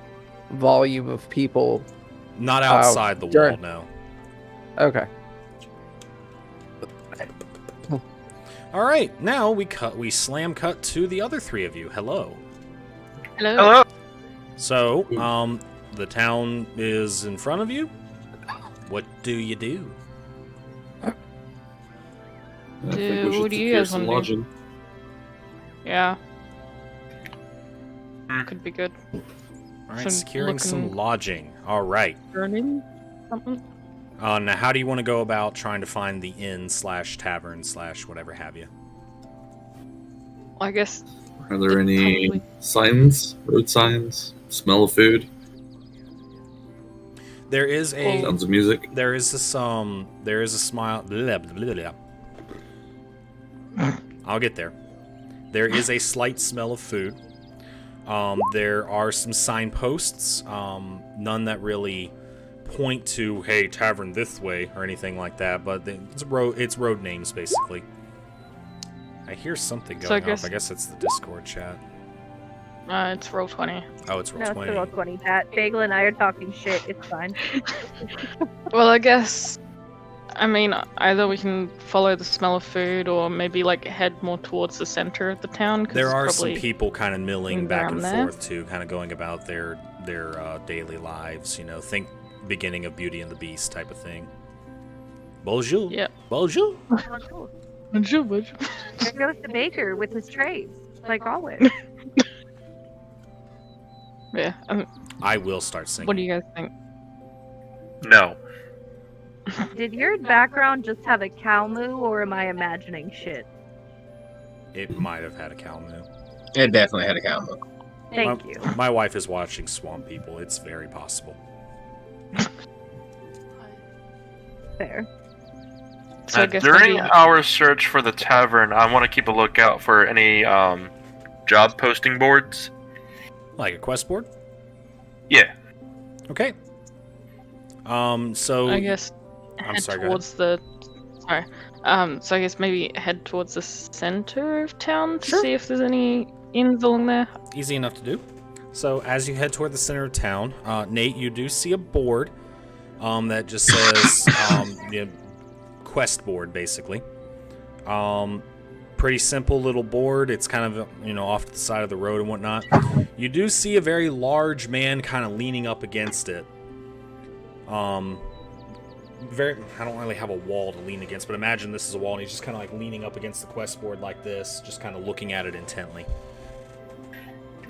Speaker 6: volume of people?
Speaker 1: Not outside the wall, no.
Speaker 6: Okay.
Speaker 1: All right, now we slam cut to the other three of you. Hello.
Speaker 7: Hello.
Speaker 1: So, the town is in front of you. What do you do?
Speaker 8: I think we
Speaker 7: What
Speaker 8: should
Speaker 7: do you
Speaker 8: secure
Speaker 7: guys
Speaker 8: some
Speaker 7: wanna do?
Speaker 8: lodging.
Speaker 7: Yeah.
Speaker 5: Hmm.
Speaker 7: Could be good.
Speaker 1: All right,
Speaker 7: Some
Speaker 1: securing some
Speaker 7: looking-
Speaker 1: lodging. All right.
Speaker 7: Burning something.
Speaker 1: Now, how do you want to go about trying to find the inn/tavern/ whatever have you?
Speaker 7: I guess.
Speaker 8: Are there any
Speaker 7: Probably.
Speaker 8: signs, road signs, smell of food,
Speaker 1: There is a
Speaker 8: sounds of music?
Speaker 1: there is a smile. Blah, blah, blah, blah. I'll get there. There is a slight smell of food. There are some signposts, none that really point to "Hey, tavern this way" or anything like that. But it's road names basically. I hear something
Speaker 7: So I
Speaker 1: going
Speaker 7: guess-
Speaker 1: off. I guess it's the Discord chat.
Speaker 7: It's roll 20.
Speaker 1: Oh, it's roll
Speaker 4: No, it's
Speaker 1: 20.
Speaker 4: still 20, Pat. Bagel and I are talking shit. It's fine.
Speaker 7: Well, I guess. I mean, either we can follow the smell of food, or maybe like head more towards the center of the town. 'Cause
Speaker 1: There
Speaker 7: it's
Speaker 1: are some
Speaker 7: probably-
Speaker 1: people kind of milling back and
Speaker 7: around there.
Speaker 1: forth too, kind of going about their daily lives. You know, think beginning of Beauty and the Beast type of thing. Bonjour.
Speaker 7: Yeah.
Speaker 1: Bonjour.
Speaker 7: Bonjour, bonjour.
Speaker 4: There goes the baker with his trays, like always.
Speaker 7: Yeah.
Speaker 1: I will start singing.
Speaker 7: What do you guys think?
Speaker 5: No.
Speaker 4: Did your background just have a cow moo, or am I imagining shit?
Speaker 1: It might have had a cow moo.
Speaker 3: It definitely had a cow moo.
Speaker 4: Thank you.
Speaker 1: My wife is watching Swamp People. It's very possible.
Speaker 4: Fair.
Speaker 7: So I guess
Speaker 5: During
Speaker 7: maybe-
Speaker 5: our search for the tavern, I want to keep a lookout for any job posting boards.
Speaker 1: Like a quest board.
Speaker 5: Yeah.
Speaker 1: Okay. So
Speaker 7: I guess
Speaker 1: I'm
Speaker 7: head
Speaker 1: sorry, go ahead.
Speaker 7: towards the. Sorry. So I guess maybe head towards the center of town to
Speaker 1: Sure.
Speaker 7: see if there's any inns along there.
Speaker 1: easy enough to do. So as you head toward the center of town, Nate, you do see a board that just says quest board, basically. Pretty simple little board. It's kind of off to the side of the road and whatnot. You do see a very large man kind of leaning up against it. I don't really have a wall to lean against, but imagine this is a wall and he's just kind of like leaning up against the quest board like this, just kind of looking at it intently.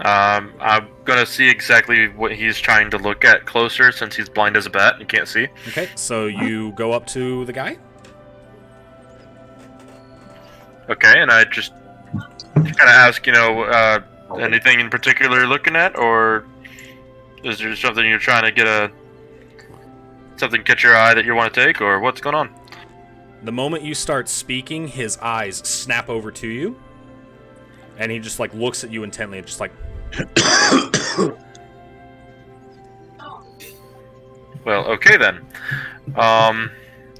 Speaker 5: I'm gonna see exactly what he's trying to look at closer, since he's blind as a bat and can't see.
Speaker 1: Okay, so you go up to the guy.
Speaker 5: Okay, and I just kind of ask, anything in particular you're looking at, or is there something you're trying to get something catch your eye that you want to take, or what's going on?
Speaker 1: The moment you start speaking, his eyes snap over to you, and he just like looks at you intently and just like.
Speaker 5: Well, okay then. I'm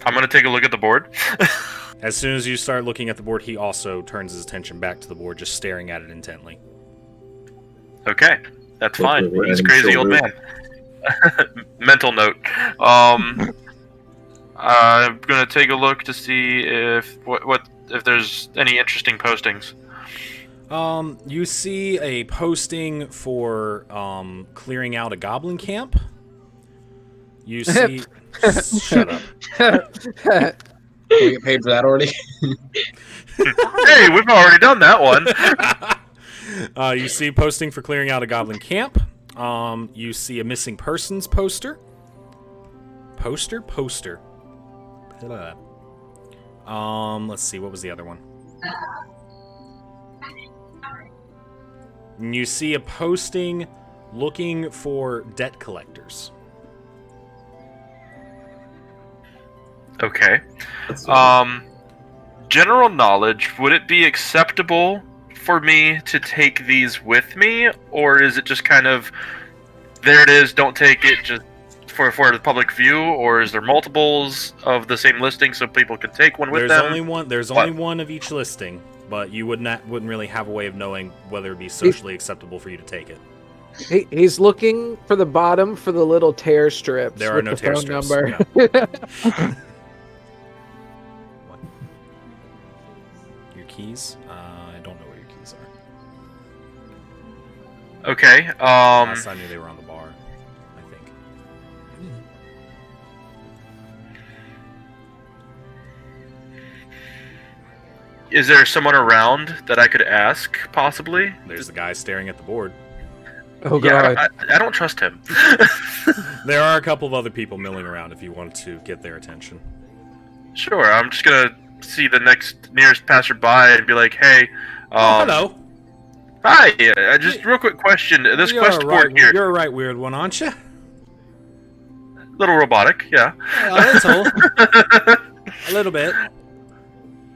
Speaker 5: gonna take a look at the board.
Speaker 1: As soon as you start looking at the board, he also turns his attention back to the board, just staring at it intently.
Speaker 5: Okay, that's
Speaker 8: Look
Speaker 5: fine.
Speaker 8: over
Speaker 5: He's a
Speaker 8: and
Speaker 5: crazy old
Speaker 8: shoulder.
Speaker 5: man. Mental note. I'm gonna take a look to see if if there's any interesting postings.
Speaker 1: You see a posting for clearing out a goblin camp. You see. Shut up.
Speaker 3: We get paid for that already.
Speaker 5: Hey, we've already done that one.
Speaker 1: You see posting for clearing out a goblin camp. You see a missing persons poster Poster. Let's see. What was the other one? You see a posting looking for debt collectors.
Speaker 5: Okay.
Speaker 8: That's
Speaker 5: General knowledge, would it be acceptable for me to take these with me, or is it just kind of, there it is, don't take it, just for the public view, or is there multiples of the same listing so people can take one with them?
Speaker 1: There's only one of each listing, but you wouldn't really have a way of knowing whether it'd be socially acceptable for you to take it.
Speaker 6: He's looking for the bottom for the little tear strips.
Speaker 1: There are
Speaker 6: with
Speaker 1: no
Speaker 6: the
Speaker 1: tear
Speaker 6: phone
Speaker 1: strips.
Speaker 6: number.
Speaker 1: No. Your keys? I don't know where your keys are.
Speaker 5: Okay.
Speaker 1: Last I knew they were on the bar, I think.
Speaker 5: Is there someone around that I could ask, possibly?
Speaker 1: There's the guy staring at the board.
Speaker 6: Oh god.
Speaker 5: Yeah, I don't trust him.
Speaker 1: There are a couple of other people milling around if you wanted to get their attention.
Speaker 5: Sure, I'm just gonna see the nearest passerby and be like, hey,
Speaker 1: Hello.
Speaker 5: Hi, just real quick question. This quest board here,
Speaker 1: You're a right weird one, aren't you?
Speaker 5: little robotic, yeah.
Speaker 1: A little. A little bit.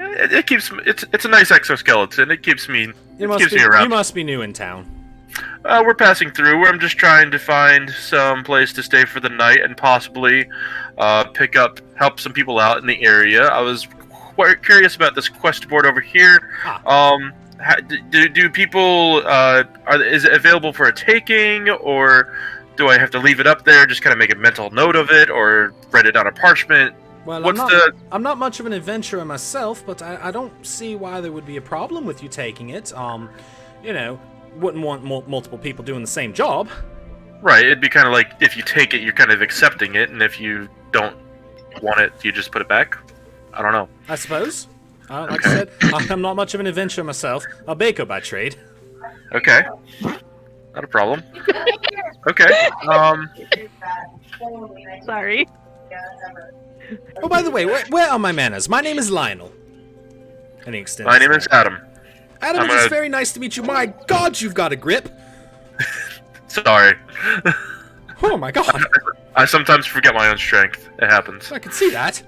Speaker 5: It keeps it's a nice exoskeleton. It keeps me
Speaker 1: You
Speaker 5: keeps me around.
Speaker 1: must be new in town.
Speaker 5: We're passing through. I'm just trying to find some place to stay for the night and possibly help some people out in the area. I was quite curious about this quest board over here. Do people is it available for a taking, or do I have to leave it up there, just kind of make a mental note of it, or write it on a parchment?
Speaker 1: Well,
Speaker 5: What's
Speaker 1: I'm not much of an adventurer myself, but I don't see why there would be a problem with you taking it. You know, wouldn't want multiple people doing the same job.
Speaker 5: Right, it'd be kind of like if you take it, you're kind of accepting it, and if you don't want it, you just put it back. I don't know.
Speaker 1: I suppose. Like I said, I'm not much of an adventurer myself. A baker by trade.
Speaker 5: Okay. Not a problem. Okay.
Speaker 4: Sorry.
Speaker 1: Oh, by the way, where are my manners? My name is Lionel. And he extends
Speaker 5: My name
Speaker 1: his
Speaker 5: is
Speaker 1: hand.
Speaker 5: Adam.
Speaker 1: Adam,
Speaker 5: I'm
Speaker 1: it's
Speaker 5: gonna-
Speaker 1: very nice to meet you. My God, you've got a grip.
Speaker 5: Sorry.
Speaker 1: Oh my God,
Speaker 5: I sometimes forget my own strength. It happens.
Speaker 1: I can see that.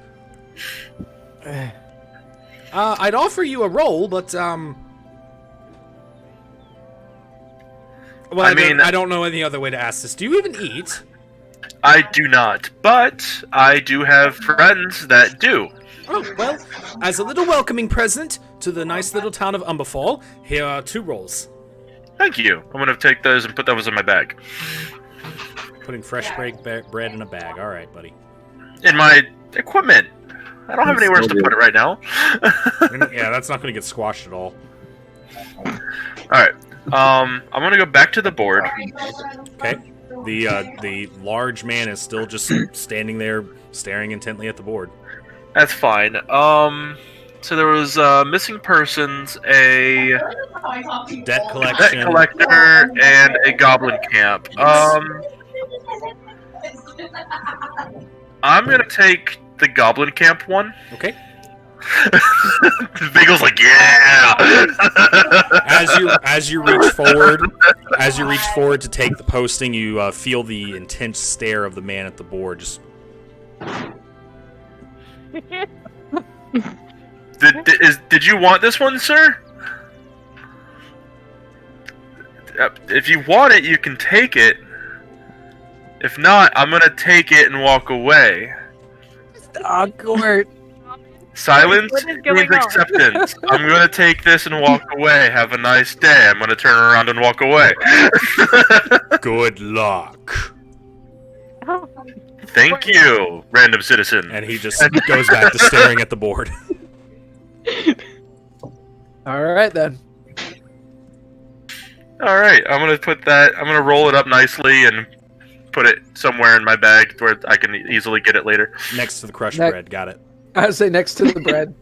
Speaker 1: I'd offer you a roll, but well,
Speaker 5: I
Speaker 1: I don't know any other way to ask this. Do you even eat?
Speaker 5: I do not, but I do have friends that do.
Speaker 1: Oh, well, as a little welcoming present to the nice little town of Umberfall, here are 2 rolls.
Speaker 5: Thank you. I'm gonna take those and put those in my bag.
Speaker 1: Putting fresh bread in a bag. All right, buddy.
Speaker 5: In my equipment. I don't have anywhere else to put it right now.
Speaker 1: Yeah, that's not going to get squashed at all.
Speaker 5: Alright. I'm gonna go back to the board.
Speaker 1: Okay. The large man is still just standing there, staring intently at the board.
Speaker 5: That's fine. So there was missing persons, a
Speaker 1: Debt collection.
Speaker 5: collector, and a goblin camp. I'm gonna take the goblin camp one.
Speaker 1: Okay.
Speaker 5: Beagle's like, yeah.
Speaker 1: As you reach forward to take the posting, you feel the intense stare of the man at the board. Just
Speaker 5: Did you want this one, sir? If you want it, you can take it. If not, I'm gonna take it and walk away.
Speaker 6: Awkward.
Speaker 5: Silence
Speaker 4: What is
Speaker 5: means
Speaker 4: going on?
Speaker 5: acceptance. I'm gonna take this and walk away. Have a nice day. I'm gonna turn around and walk away.
Speaker 1: good luck.
Speaker 5: Thank you, random citizen.
Speaker 1: And he just goes back to staring at the board.
Speaker 6: All right then.
Speaker 5: All right, I'm gonna roll it up nicely and put it somewhere in my bag where I can easily get it later.
Speaker 1: Next to the crushed
Speaker 6: Next-
Speaker 1: bread. Got it.
Speaker 6: I say next to the bread.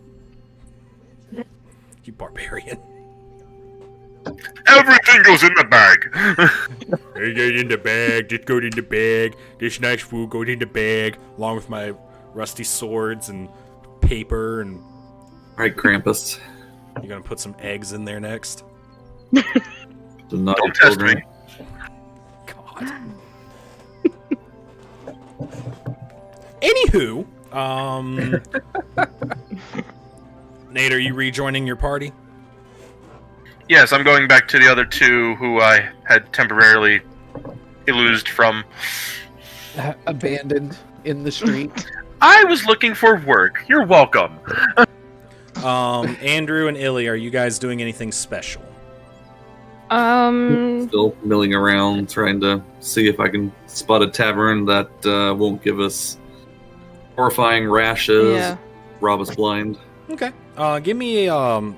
Speaker 1: You barbarian.
Speaker 5: Everything goes in the bag.
Speaker 1: In the bag. Just go in the bag. This nice food goes in the bag, along with my rusty swords and paper. And
Speaker 8: All right, Krampus.
Speaker 1: you're gonna put some eggs in there next.
Speaker 8: The naughty
Speaker 5: Don't test
Speaker 8: children.
Speaker 5: me.
Speaker 1: God. Anywho, Nate, are you rejoining your party?
Speaker 5: Yes, I'm going back to the other two who I had temporarily eluded from.
Speaker 6: Abandoned in the street.
Speaker 5: I was looking for work. You're welcome.
Speaker 1: Andrew and Illy, are you guys doing anything special?
Speaker 8: Still milling around, trying to see if I can spot a tavern that won't give us horrifying rashes,
Speaker 7: Yeah.
Speaker 8: rob us blind.
Speaker 1: Okay. Give me a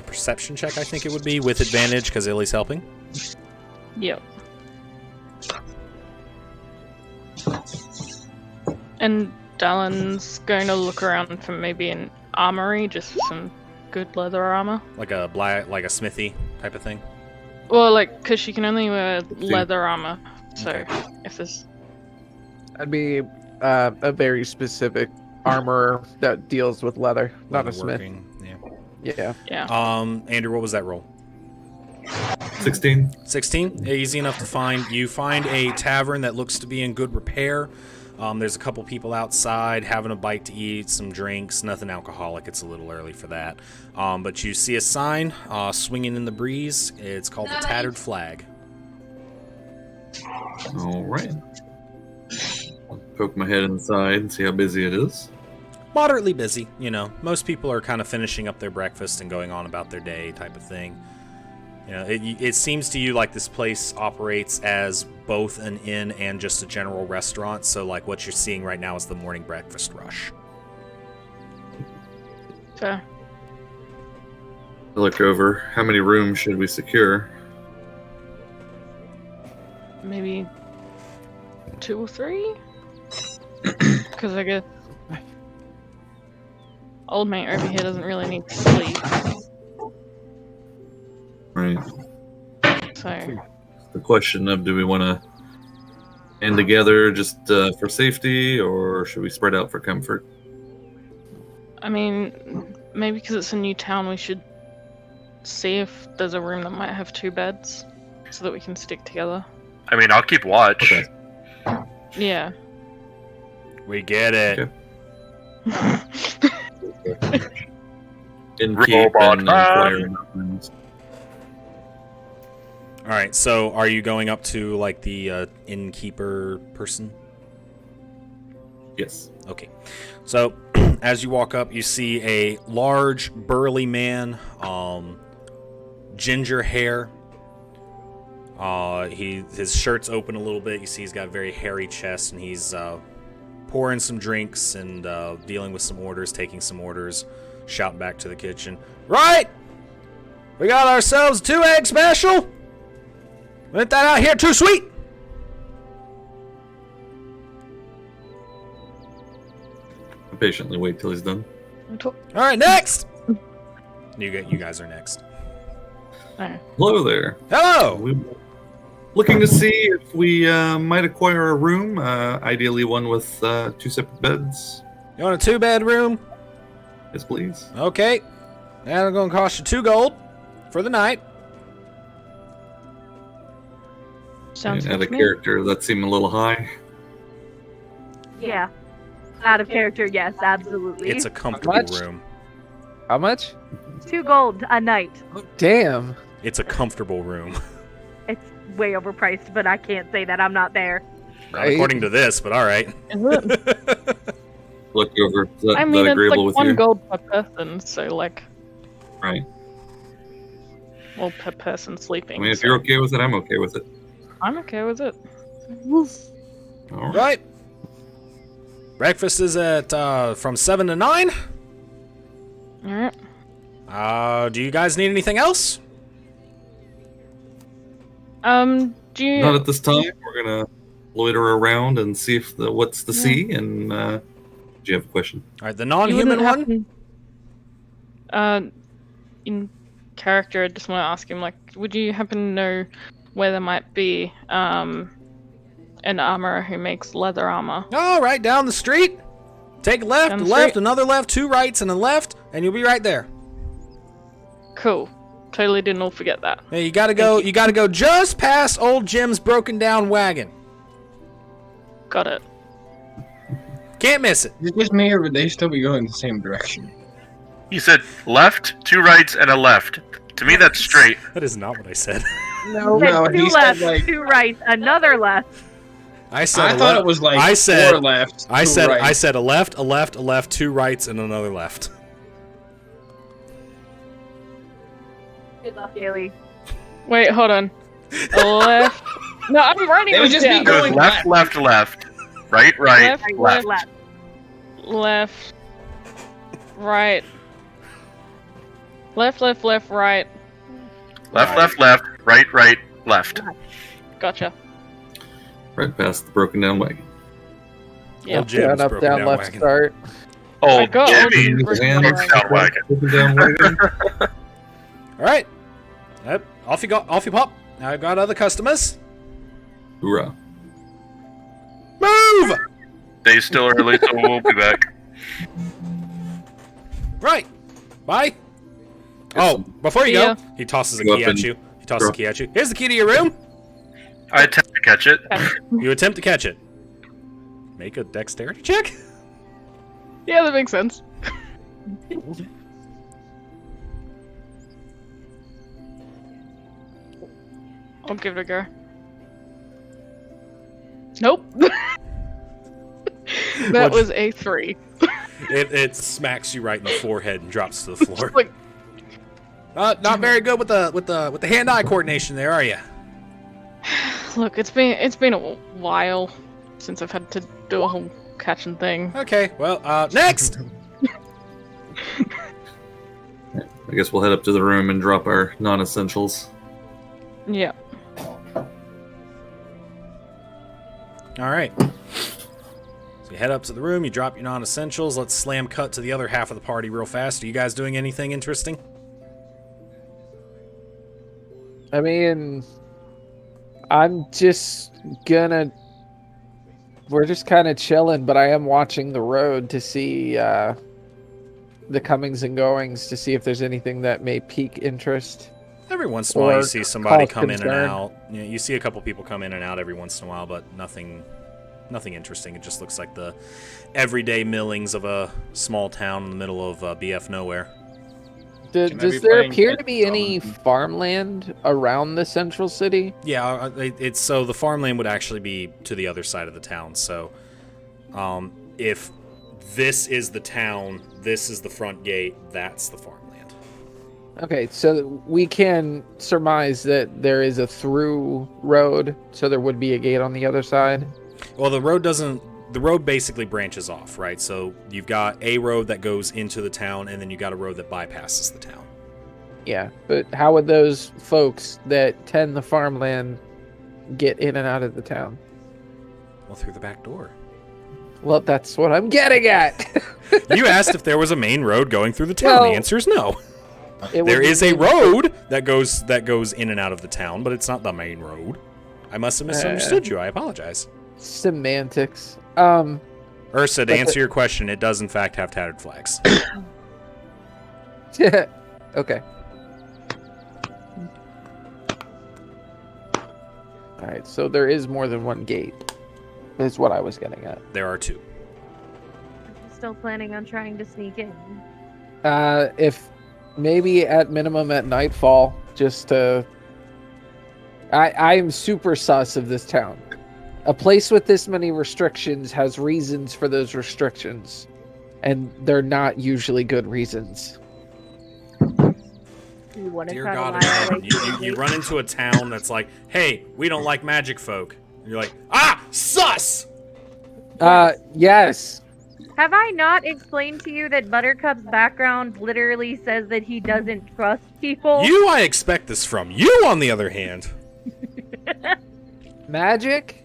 Speaker 1: perception check. I think it would be with advantage because Illy's helping.
Speaker 7: Yep. And Dallin's going to look around for maybe an armory, just for some good leather armor.
Speaker 1: Like a smithy type of thing.
Speaker 7: Well, like, because she can only wear leather armor. So,
Speaker 1: Okay.
Speaker 7: if there's...
Speaker 6: That'd be a very specific armor that deals with leather, not a smith.
Speaker 1: Leatherworking,
Speaker 6: Yeah.
Speaker 7: Yeah.
Speaker 1: Yeah. Andrew, what was that roll?
Speaker 8: 16.
Speaker 1: 16. Easy enough to find. You find a tavern that looks to be in good repair. There's a couple people outside having a bite to eat, some drinks, nothing alcoholic. It's a little early for that. But you see a sign swinging in the breeze. It's called the Tattered Flag.
Speaker 8: All right. I'll poke my head inside and see how busy it is.
Speaker 1: Moderately busy, you know. Most people are kind of finishing up their breakfast and going on about their day type of thing. You know, it seems to you like this place operates as both an inn and just a general restaurant. So, like, what you're seeing right now is the morning breakfast rush.
Speaker 7: Fair.
Speaker 8: I look over. How many rooms should we secure?
Speaker 7: Maybe 2 or 3? Because I guess old mate over here doesn't really need to sleep,
Speaker 8: Right.
Speaker 7: so
Speaker 8: The question of do we want to end together just for safety, or should we spread out for comfort?
Speaker 7: I mean, maybe because it's a new town, we should see if there's a room that might have 2 beds, so that we can stick together.
Speaker 5: I mean, I'll keep watch.
Speaker 8: Okay.
Speaker 7: Yeah.
Speaker 1: We get it.
Speaker 8: Okay. Innkeep
Speaker 5: Robot
Speaker 8: and
Speaker 5: man.
Speaker 8: inquire in our rooms.
Speaker 1: All right. So, are you going up to like the innkeeper person?
Speaker 8: Yes.
Speaker 1: Okay. So, as you walk up, you see a large, burly man, ginger hair. His shirt's open a little bit. You see he's got a very hairy chest, and he's pouring some drinks and dealing with some orders, taking some orders, shouting back to the kitchen. Right! We got ourselves a 2-egg special! Ain't that out here too sweet?
Speaker 8: I patiently wait till he's done.
Speaker 1: All right, next! You guys are next.
Speaker 8: Hello there.
Speaker 1: Hello!
Speaker 8: We looking to see if we might acquire a room, ideally one with 2 separate beds.
Speaker 1: You want a 2-bedroom?
Speaker 8: Yes, please.
Speaker 1: Okay. That'll gonna cost you 2 gold for the night.
Speaker 7: Sounds
Speaker 8: Add
Speaker 7: good
Speaker 8: a
Speaker 7: to me.
Speaker 8: character that seemed a little high.
Speaker 2: Yeah. Out of character, yes, absolutely.
Speaker 1: It's a comfortable
Speaker 6: much?
Speaker 1: room.
Speaker 6: How much?
Speaker 2: 2 gold a night.
Speaker 6: Oh, damn.
Speaker 1: It's a comfortable room.
Speaker 2: It's way overpriced, but I can't say that I'm not there.
Speaker 1: Not according to this, but all right.
Speaker 7: Is it?
Speaker 8: Look over. Is that,
Speaker 7: I
Speaker 8: is
Speaker 7: mean,
Speaker 8: that
Speaker 7: it's
Speaker 8: agreeable
Speaker 7: like
Speaker 8: with
Speaker 7: 1
Speaker 8: you?
Speaker 7: gold per person, so like,
Speaker 8: Right.
Speaker 7: well, per person
Speaker 8: I
Speaker 7: sleeping.
Speaker 8: mean, if
Speaker 7: so
Speaker 8: you're okay with it, I'm okay with it.
Speaker 7: I'm okay with it.
Speaker 8: All right.
Speaker 1: Right. Breakfast is at from 7 to 9.
Speaker 7: Alright.
Speaker 1: Do you guys need anything else?
Speaker 7: Do you...
Speaker 8: Not at this time. We're gonna loiter around and see if what's to see. And do you have a question?
Speaker 1: All right, the
Speaker 7: you
Speaker 1: non-human
Speaker 7: wouldn't
Speaker 1: one.
Speaker 7: happen- in character, I just want to ask him, like, would you happen to know where there might be an armorer who makes leather armor?
Speaker 1: All right, down the street. Take a left,
Speaker 7: Down
Speaker 1: a
Speaker 7: the
Speaker 1: left,
Speaker 7: street?
Speaker 1: another left, 2 rights, and a left, and you'll be right there.
Speaker 7: Cool. Totally didn't all forget that.
Speaker 1: Hey, you gotta go. You gotta go just past old Jim's broken down wagon.
Speaker 7: Got it.
Speaker 1: Can't miss it.
Speaker 3: Is it just me, or would they still be going the same direction?
Speaker 5: He said left, 2 rights, and a left. To me, that's straight.
Speaker 1: That is not what I said.
Speaker 3: No,
Speaker 4: Said
Speaker 3: no,
Speaker 4: 2
Speaker 3: he
Speaker 4: left,
Speaker 3: said like.
Speaker 4: 2 right, another left.
Speaker 1: I said.
Speaker 3: I thought it was like
Speaker 1: I said.
Speaker 3: 4 left.
Speaker 1: I
Speaker 3: 2
Speaker 1: said.
Speaker 3: right.
Speaker 1: I said a left, a left, a left, 2 rights, and another left.
Speaker 4: Good luck, Haley.
Speaker 7: Wait, hold on. A left. No, I'm writing
Speaker 3: It would
Speaker 7: this
Speaker 3: just be
Speaker 7: down.
Speaker 5: It goes
Speaker 3: going
Speaker 5: left,
Speaker 3: back.
Speaker 5: left. Right, right,
Speaker 7: Left,
Speaker 5: left.
Speaker 4: Left.
Speaker 7: Left. Right. Left, left, left, right.
Speaker 5: Left, right, left.
Speaker 7: Gotcha.
Speaker 8: Right past the broken down wagon.
Speaker 7: Yeah.
Speaker 1: Old Jim's
Speaker 6: Down, up,
Speaker 1: broken
Speaker 6: down, left,
Speaker 1: wagon.
Speaker 6: start.
Speaker 5: Oh,
Speaker 7: got
Speaker 5: Jimmy.
Speaker 7: old
Speaker 8: Broken
Speaker 5: down wagon.
Speaker 8: down wagon.
Speaker 1: All right. Yep. Off you go. Off you pop. Now I've got other customers.
Speaker 8: Hoorah.
Speaker 1: Move.
Speaker 5: Day's still early, so we'll be back.
Speaker 1: Right. Bye. Oh, before you
Speaker 7: Yeah.
Speaker 1: go, he tosses a
Speaker 8: Go
Speaker 1: key
Speaker 8: up
Speaker 1: at
Speaker 8: and
Speaker 1: you. He tosses a
Speaker 8: drop.
Speaker 1: key at you. Here's the key to your room.
Speaker 5: I attempt to catch it.
Speaker 1: You attempt to catch it. Make a dexterity check.
Speaker 7: Yeah, that makes sense. I'll give it a go. Nope. That was a 3.
Speaker 1: It smacks you right in the forehead and drops to the floor.
Speaker 7: Like,
Speaker 1: Not very good with the hand-eye coordination there, are you?
Speaker 7: look, it's been a while since I've had to do a whole catching thing.
Speaker 1: Okay, well, next.
Speaker 8: I guess we'll head up to the room and drop our non-essentials.
Speaker 7: Yeah.
Speaker 1: All right. So you head up to the room, you drop your non-essentials. Let's slam cut to the other half of the party real fast. Are you guys doing anything interesting?
Speaker 6: I mean, I'm just gonna. We're just kind of chilling, but I am watching the road to see the comings and goings to see if there's anything that may pique interest.
Speaker 1: Every once in a while, you
Speaker 6: Or
Speaker 1: see somebody
Speaker 6: cause
Speaker 1: come in and
Speaker 6: concern.
Speaker 1: out. You see a couple people come in and out every once in a while, but nothing interesting. It just looks like the everyday millings of a small town in the middle of BF nowhere.
Speaker 6: Does
Speaker 3: Can I be
Speaker 6: there
Speaker 3: playing
Speaker 6: appear
Speaker 3: Dead
Speaker 6: to be any
Speaker 3: Zone?
Speaker 6: farmland around the central city?
Speaker 1: Yeah, it's so the farmland would actually be to the other side of the town. So, if this is the town, this is the front gate, that's the farmland.
Speaker 6: Okay, so we can surmise that there is a through road, so there would be a gate on the other side.
Speaker 1: Well, the road doesn't. The road basically branches off, right? So you've got a road that goes into the town, and then you got a road that bypasses the town.
Speaker 6: Yeah, but how would those folks that tend the farmland get in and out of the town?
Speaker 1: Well, through the back door.
Speaker 6: Well, that's what I'm getting at.
Speaker 1: You asked if there was a main road going through the town.
Speaker 6: Well,
Speaker 1: The answer is no.
Speaker 6: It would
Speaker 1: There
Speaker 6: be
Speaker 1: is a
Speaker 6: maybe-
Speaker 1: road that goes in and out of the town, but it's not the main road. I must have misunderstood you. I apologize.
Speaker 6: Semantics.
Speaker 1: Ursa, to
Speaker 6: But
Speaker 1: answer your question, it does in fact have tattered flags.
Speaker 6: Okay. All right, so there is more than one gate. Is what I was getting at.
Speaker 1: There are 2.
Speaker 4: Still planning on trying to sneak in.
Speaker 6: If maybe at minimum at nightfall, just to. I am super sus of this town. A place with this many restrictions has reasons for those restrictions, and they're not usually good reasons.
Speaker 4: You want to
Speaker 1: Dear
Speaker 4: try
Speaker 1: God,
Speaker 4: to lie
Speaker 1: in
Speaker 4: away
Speaker 1: heaven, you run into a town that's like, hey, we don't like magic folk. And you're like, ah, sus!
Speaker 6: Yes.
Speaker 4: Have I not explained to you that Buttercup's background literally says that he doesn't trust people?
Speaker 1: You, I expect this from. You, on the other hand.
Speaker 6: Magic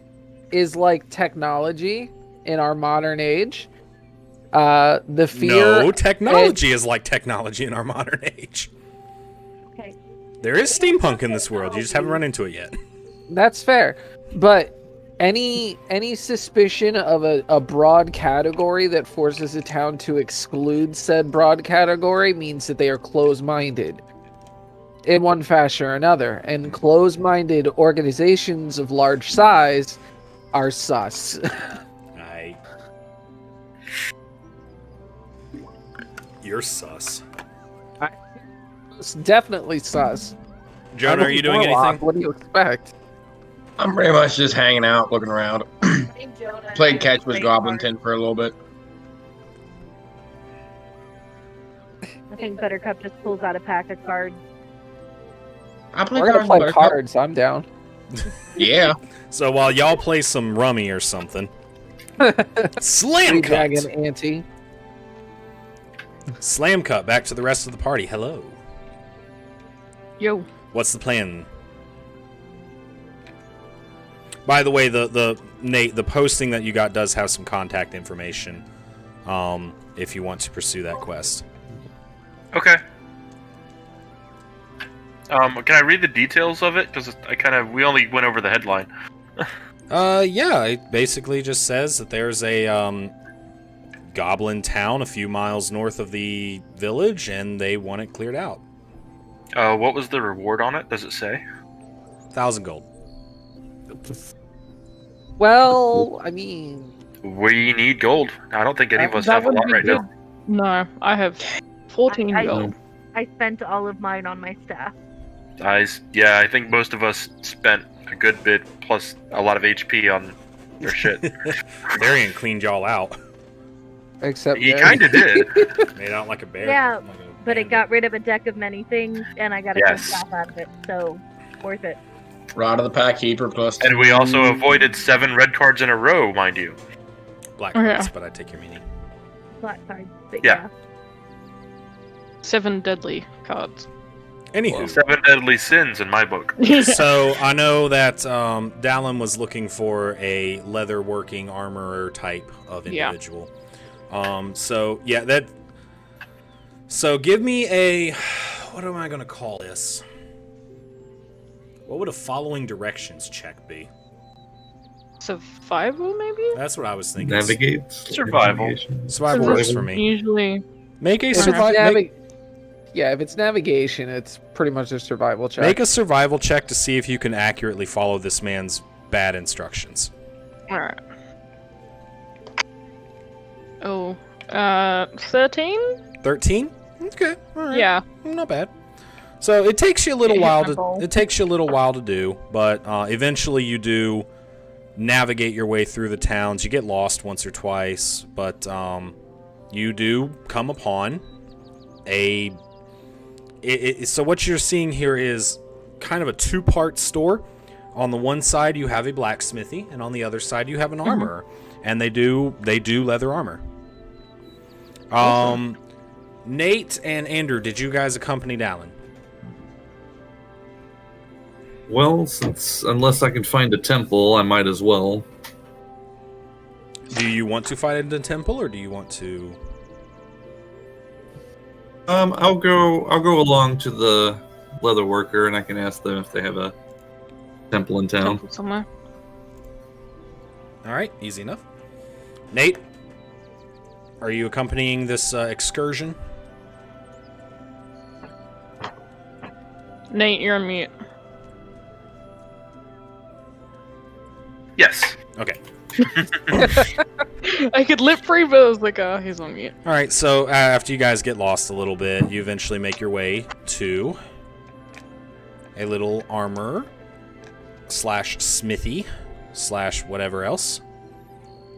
Speaker 6: is like technology in our modern age. The fear.
Speaker 1: No, technology is like technology in our modern age.
Speaker 4: Okay,
Speaker 1: There is steampunk in this world. You just haven't run into it yet.
Speaker 6: That's fair. But any suspicion of a broad category that forces a town to exclude said broad category means that they are closed-minded in one fashion or another. And closed-minded organizations of large size are sus.
Speaker 1: You're sus.
Speaker 6: It's definitely sus.
Speaker 1: Jonah, are you doing anything?
Speaker 6: What do you expect?
Speaker 3: I'm pretty much just hanging out, looking around. Played catch with Goblinton for a little bit.
Speaker 4: I think Buttercup just pulls out a pack of cards.
Speaker 3: I play
Speaker 6: We're gonna
Speaker 3: cards.
Speaker 6: play
Speaker 3: with Buttercup.
Speaker 6: cards. I'm down.
Speaker 3: Yeah.
Speaker 1: So while y'all play some rummy or something, slam
Speaker 6: Three
Speaker 1: cut.
Speaker 6: dragon ante.
Speaker 1: Slam cut back to the rest of the party. Hello.
Speaker 7: Yo.
Speaker 1: What's the plan? By the way, the Nate, the posting that you got does have some contact information. If you want to pursue that quest.
Speaker 5: Okay. Can I read the details of it? Because we only went over the headline.
Speaker 1: Yeah, it basically just says that there's a goblin town a few miles north of the village, and they want it cleared out.
Speaker 5: What was the reward on it? Does it say?
Speaker 1: 1,000 gold.
Speaker 6: Well, I mean,
Speaker 5: We need gold. I don't think any of us
Speaker 7: That
Speaker 5: have a
Speaker 7: would
Speaker 5: lot
Speaker 7: be
Speaker 5: right
Speaker 7: good.
Speaker 5: now.
Speaker 7: No, I have 14
Speaker 4: I-
Speaker 7: gold.
Speaker 4: I spent all of mine on my staff.
Speaker 5: Yeah, I think most of us spent a good bit plus a lot of HP on their shit.
Speaker 1: Darian cleaned y'all out.
Speaker 6: except
Speaker 5: He
Speaker 6: Barry.
Speaker 5: kind of did.
Speaker 1: Made out like a bear.
Speaker 4: Yeah,
Speaker 1: like a
Speaker 4: But it
Speaker 1: bandit.
Speaker 4: got rid of a deck of many things, and I got a good staff out of it, so worth it.
Speaker 3: Rod of the Pack Keeper plus.
Speaker 5: And we also avoided 7 red cards in a row, mind you.
Speaker 1: Black
Speaker 7: Okay.
Speaker 1: cards, but I take your meaning.
Speaker 4: Black cards, but
Speaker 5: Yeah.
Speaker 7: 7 deadly cards.
Speaker 1: Anywho,
Speaker 5: 7 deadly sins in my book.
Speaker 1: so I know that Dallin was looking for a leather working armorer type of
Speaker 7: Yeah.
Speaker 1: individual. So give me a, what am I going to call this? What would a following directions check be?
Speaker 7: Survival, maybe?
Speaker 1: That's what I was thinking.
Speaker 8: Navigate.
Speaker 5: Survival.
Speaker 8: Navigation.
Speaker 1: Survival works for me.
Speaker 7: Usually.
Speaker 1: Make a
Speaker 6: If it's
Speaker 1: survival.
Speaker 6: yeah, if it's navigation, it's pretty much a survival check.
Speaker 1: Make a survival check to see if you can accurately follow this man's bad instructions.
Speaker 7: Alright. Oh. 13?
Speaker 1: 13? Okay. All right.
Speaker 7: Yeah.
Speaker 1: Not bad. So it takes you a little
Speaker 7: It hit
Speaker 1: while
Speaker 7: my goal.
Speaker 1: to do, but eventually you do navigate your way through the towns. You get lost once or twice, but you do come upon so what you're seeing here is kind of a two-part store. On the one side you have a blacksmithy, and on the other side you have an armorer, and they do leather armor. Nate and Andrew, did you guys accompany Dallin?
Speaker 8: Well, unless I can find a temple, I might as well.
Speaker 1: Do you want to fight in the temple, or do you want to?
Speaker 8: I'll go along to the leather worker, and I can ask them if they have a temple in town.
Speaker 7: Temple somewhere.
Speaker 1: All right, easy enough. Nate, are you accompanying this excursion?
Speaker 7: Nate, you're on mute.
Speaker 5: Yes.
Speaker 1: Okay.
Speaker 7: I could lip read, but I was like, oh, he's on mute.
Speaker 1: All right, so after you guys get lost a little bit, you eventually make your way to a little armor / smithy / whatever else,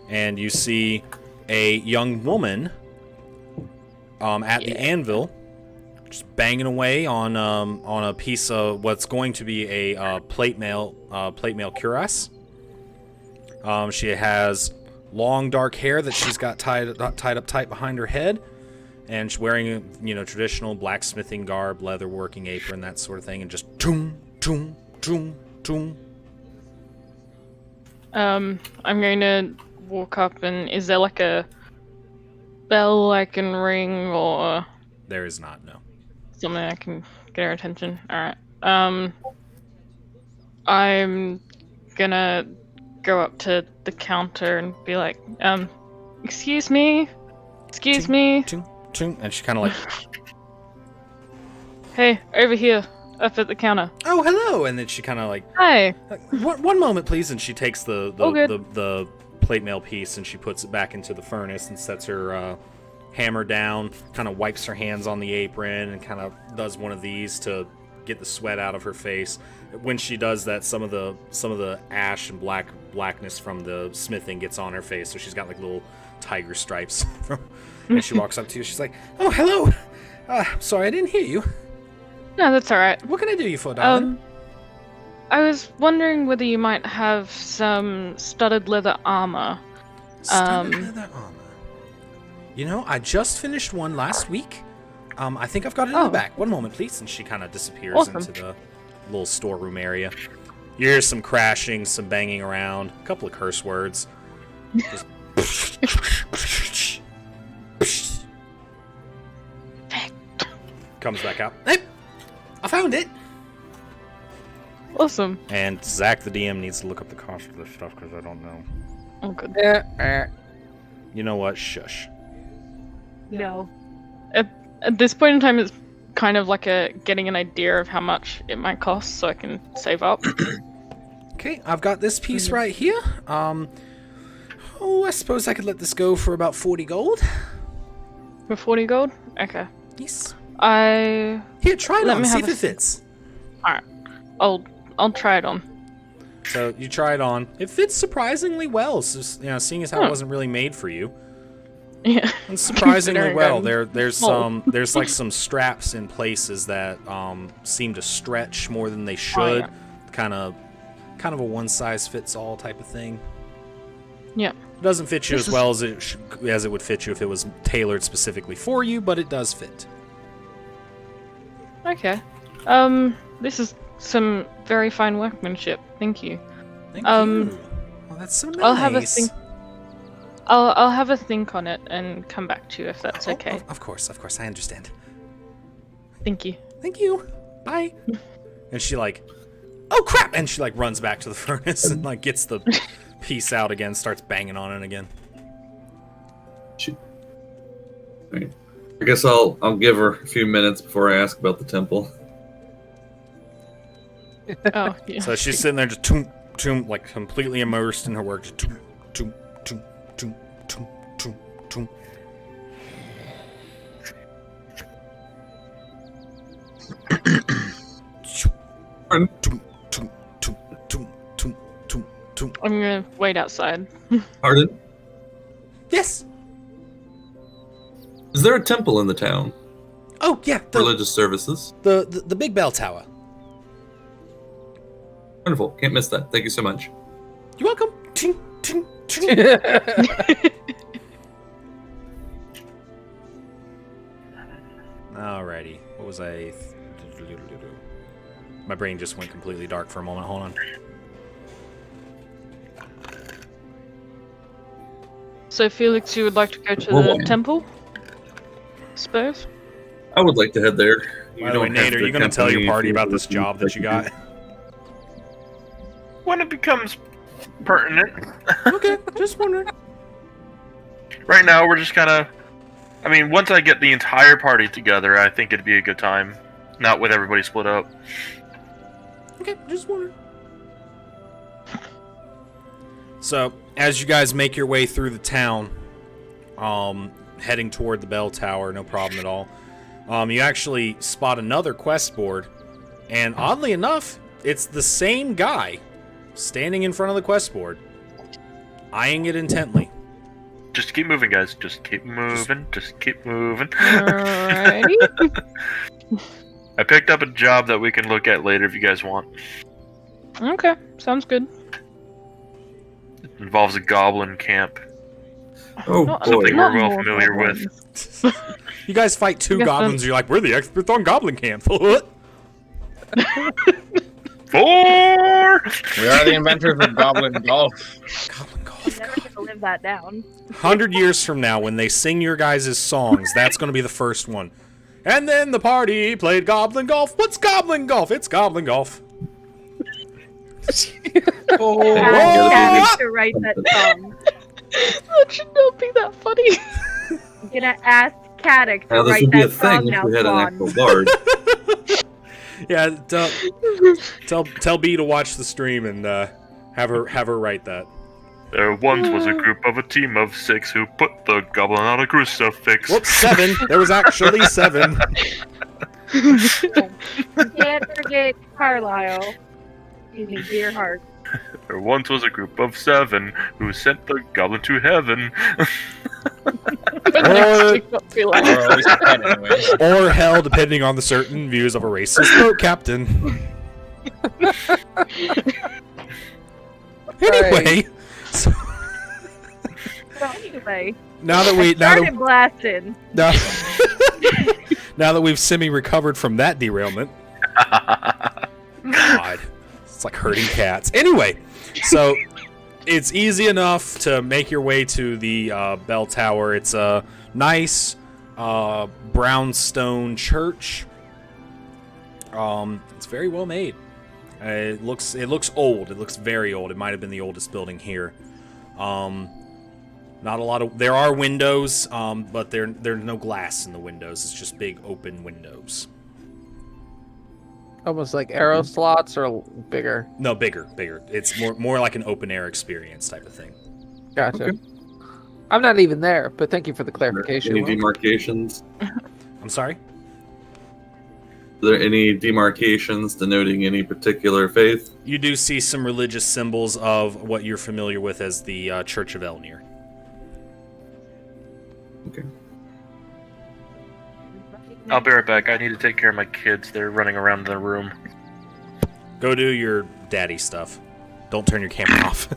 Speaker 1: and you see a young woman at the anvil, just banging away on a piece of what's going to be a plate mail cuirass. She has long dark hair that she's got tied up tight behind her head, and she's wearing traditional blacksmithing garb, leather working apron, that sort of thing, and just toom toom toom toom.
Speaker 7: I'm going to walk up, and is there like a bell I can ring or
Speaker 1: There is not, no.
Speaker 7: something I can get her attention? Alright. I'm gonna go up to the counter and be like, excuse me? Excuse me?
Speaker 1: And she kind of like,
Speaker 7: Hey, over here, up at the counter.
Speaker 1: oh, hello. And then she kind of like,
Speaker 7: Hi.
Speaker 1: one moment, please. And she takes the
Speaker 7: Oh, good.
Speaker 1: the plate mail piece and she puts it back into the furnace and sets her hammer down, kind of wipes her hands on the apron and kind of does one of these to get the sweat out of her face. When she does that, some of the ash and blackness from the smithing gets on her face, so she's got like little tiger stripes. And she walks up to you. She's like, "Oh, hello. Sorry, I didn't hear you.
Speaker 7: No, that's alright.
Speaker 1: What can I do you for, darling?"
Speaker 7: I was wondering whether you might have some studded leather armor.
Speaker 1: Studded leather armor. You know, I just finished one last week. I think I've got it in the back. One moment, please. And she kind of disappears into the little storeroom area. You hear some crashing, some banging around, a couple of curse words. Just comes back out. Hey, I found it.
Speaker 7: Awesome.
Speaker 1: And Zach, the DM, needs to look up the cost of this stuff because I don't know.
Speaker 7: Oh, good.
Speaker 1: You know what? Shush.
Speaker 4: No.
Speaker 7: At this point in time, it's kind of like getting an idea of how much it might cost, so I can save up.
Speaker 1: Okay, I've got this piece right here. I suppose I could let this go for about 40 gold.
Speaker 7: For 40 gold? Okay.
Speaker 1: Yes.
Speaker 7: Here,
Speaker 1: try it on. See if it fits.
Speaker 7: Alright. I'll try it on.
Speaker 1: So you try it on. It fits surprisingly well. So, seeing as how it wasn't really made for you.
Speaker 7: Yeah.
Speaker 1: And surprisingly well.
Speaker 7: I'm
Speaker 1: There's like some straps in places that seem to stretch more than they should.
Speaker 7: yeah.
Speaker 1: Kind of a one size fits all type of thing.
Speaker 7: Yeah.
Speaker 1: It doesn't fit you as well as it would fit you if it was tailored specifically for you, but it does fit.
Speaker 7: Okay. This is some very fine workmanship. Thank you.
Speaker 1: Thank you. Well, that's so nice.
Speaker 7: I'll have a think. I'll have a think on it and come back to you if that's okay.
Speaker 1: Of course, I understand.
Speaker 7: Thank you.
Speaker 1: Thank you. Bye. And she oh crap! And she runs back to the furnace and gets the piece out again, starts banging on it again.
Speaker 8: I guess I'll give her a few minutes before I ask about the temple.
Speaker 7: Oh, yeah.
Speaker 1: So she's sitting there just toom, completely immersed in her work. Just toom.
Speaker 7: I'm gonna wait outside.
Speaker 8: Pardon?
Speaker 1: Yes.
Speaker 8: Is there a temple in the town?
Speaker 1: Oh yeah.
Speaker 8: Religious services.
Speaker 1: The big bell tower.
Speaker 8: Wonderful. Can't miss that. Thank you so much.
Speaker 1: You're welcome. Alrighty. What was I? My brain just went completely dark for a moment. Hold on.
Speaker 7: So, Felix, you would like to go to the temple? Suppose?
Speaker 8: I would like to head there.
Speaker 1: By the way, Nate, are you going to tell your party about this job that you got?
Speaker 5: When it becomes pertinent.
Speaker 1: Okay, just wondering.
Speaker 5: Right now, we're just kind of... I mean, once I get the entire party together, I think it'd be a good time. Not with everybody split up.
Speaker 1: Okay, just wondering. So, as you guys make your way through the town, heading toward the bell tower, no problem at all, you actually spot another quest board, and oddly enough, it's the same guy standing in front of the quest board, eyeing it intently.
Speaker 5: Just keep moving, guys. Just keep moving. Just keep moving.
Speaker 7: Alrighty.
Speaker 5: I picked up a job that we can look at later if you guys want.
Speaker 7: Okay, sounds good.
Speaker 5: It involves a goblin camp.
Speaker 8: Oh,
Speaker 5: Something
Speaker 8: boy.
Speaker 5: we're well familiar with.
Speaker 1: You guys fight two goblins, you're like, we're the experts on goblin camp. What?
Speaker 5: 4!
Speaker 3: We are the inventors of Goblin Golf.
Speaker 1: Goblin golf.
Speaker 4: You're never gonna live that down.
Speaker 1: 100 years from now, when they sing your guys' songs, that's going to be the first one. And then the party played Goblin Golf. What's Goblin Golf? It's Goblin Golf.
Speaker 4: Ask to write that song.
Speaker 7: That should not be that funny.
Speaker 4: I'm gonna ask Caddick to
Speaker 8: Now, this
Speaker 4: write
Speaker 8: would be a
Speaker 4: that song
Speaker 8: thing
Speaker 4: now,
Speaker 8: if we had an
Speaker 4: Swan.
Speaker 8: actual bard.
Speaker 1: Yeah, tell B to watch the stream and have her write that.
Speaker 5: There once was a group of a team of 6 who put the goblin on a crucifix.
Speaker 1: Whoops, 7. There was actually 7.
Speaker 4: Can't forget Carlisle. Excuse me, dear heart.
Speaker 5: There once was a group of 7 who sent the goblin to heaven.
Speaker 1: Or hell, depending on the certain views of a racist boat captain. Anyway, so
Speaker 4: So anyway,
Speaker 1: now that
Speaker 4: started blasting.
Speaker 1: now that we've semi-recovered from that derailment, God, it's like herding cats. Anyway, so it's easy enough to make your way to the bell tower. It's a nice brownstone church. It's very well made. It looks old. It looks very old. It might have been the oldest building here. Not a lot of. There are windows, but there's no glass in the windows. It's just big open windows.
Speaker 6: Almost like arrow slots or bigger.
Speaker 1: No, bigger. It's more like an open air experience type of thing.
Speaker 6: Gotcha.
Speaker 8: Okay.
Speaker 6: I'm not even there, but thank you for the clarification.
Speaker 8: Any demarcations?
Speaker 1: I'm sorry.
Speaker 8: Are there any demarcations denoting any particular faith?
Speaker 1: You do see some religious symbols of what you're familiar with as the Church of Elnir.
Speaker 8: Okay.
Speaker 5: I'll be right back. I need to take care of my kids. They're running around the room.
Speaker 1: Go do your daddy stuff. Don't turn your camera off.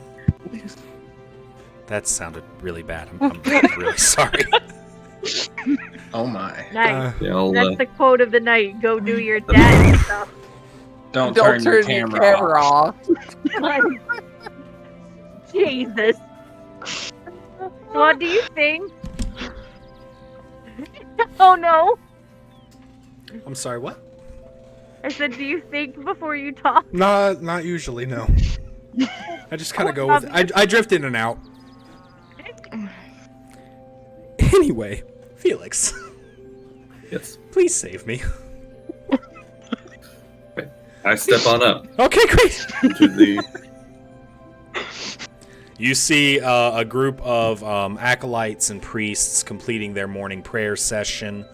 Speaker 1: That sounded really bad. I'm really sorry.
Speaker 3: Oh my.
Speaker 4: Nice.
Speaker 8: Yeah, I'll,
Speaker 4: That's the quote of the night. Go do your daddy stuff.
Speaker 3: Don't
Speaker 6: Don't
Speaker 3: turn your
Speaker 6: turn
Speaker 3: camera,
Speaker 6: your camera off.
Speaker 4: Jesus. What do you think? Oh no.
Speaker 1: I'm sorry, what?
Speaker 4: I said, do you think before you talk?
Speaker 1: Not usually, no. I just kind of go with it. I drift in and out. Anyway, Felix,
Speaker 8: Yes.
Speaker 1: please save me.
Speaker 8: I step on up
Speaker 1: Okay, great.
Speaker 8: to the.
Speaker 1: You see a group of acolytes and priests completing their morning prayer session.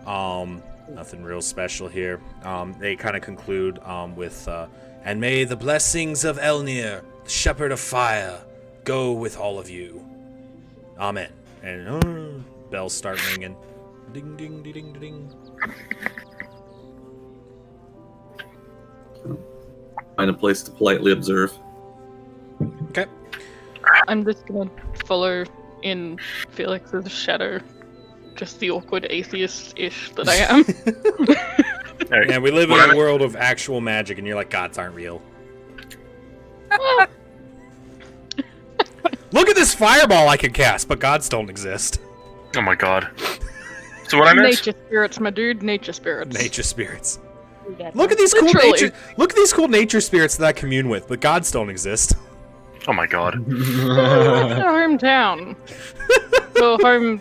Speaker 1: Nothing real special here. They kind of conclude with, and may the blessings of Elnir, the shepherd of fire, go with all of you. Amen. And bells start ringing. Ding, ding, ding, ding, ding.
Speaker 8: Find a place to politely observe.
Speaker 1: Okay.
Speaker 7: I'm just gonna follow in Felix's shadow. Just the awkward atheist-ish that I am.
Speaker 1: Yeah, we live in a world of actual magic, and you're like, gods aren't real. Look at this fireball I can cast, but gods don't exist.
Speaker 5: Oh my god. So what I missed?
Speaker 7: Nature spirits, my dude. Nature spirits.
Speaker 1: Nature spirits. Look at these cool
Speaker 7: Literally.
Speaker 1: nature. Look at these cool nature spirits that I commune with, but gods don't exist.
Speaker 5: Oh my god.
Speaker 7: Our hometown. Well, home.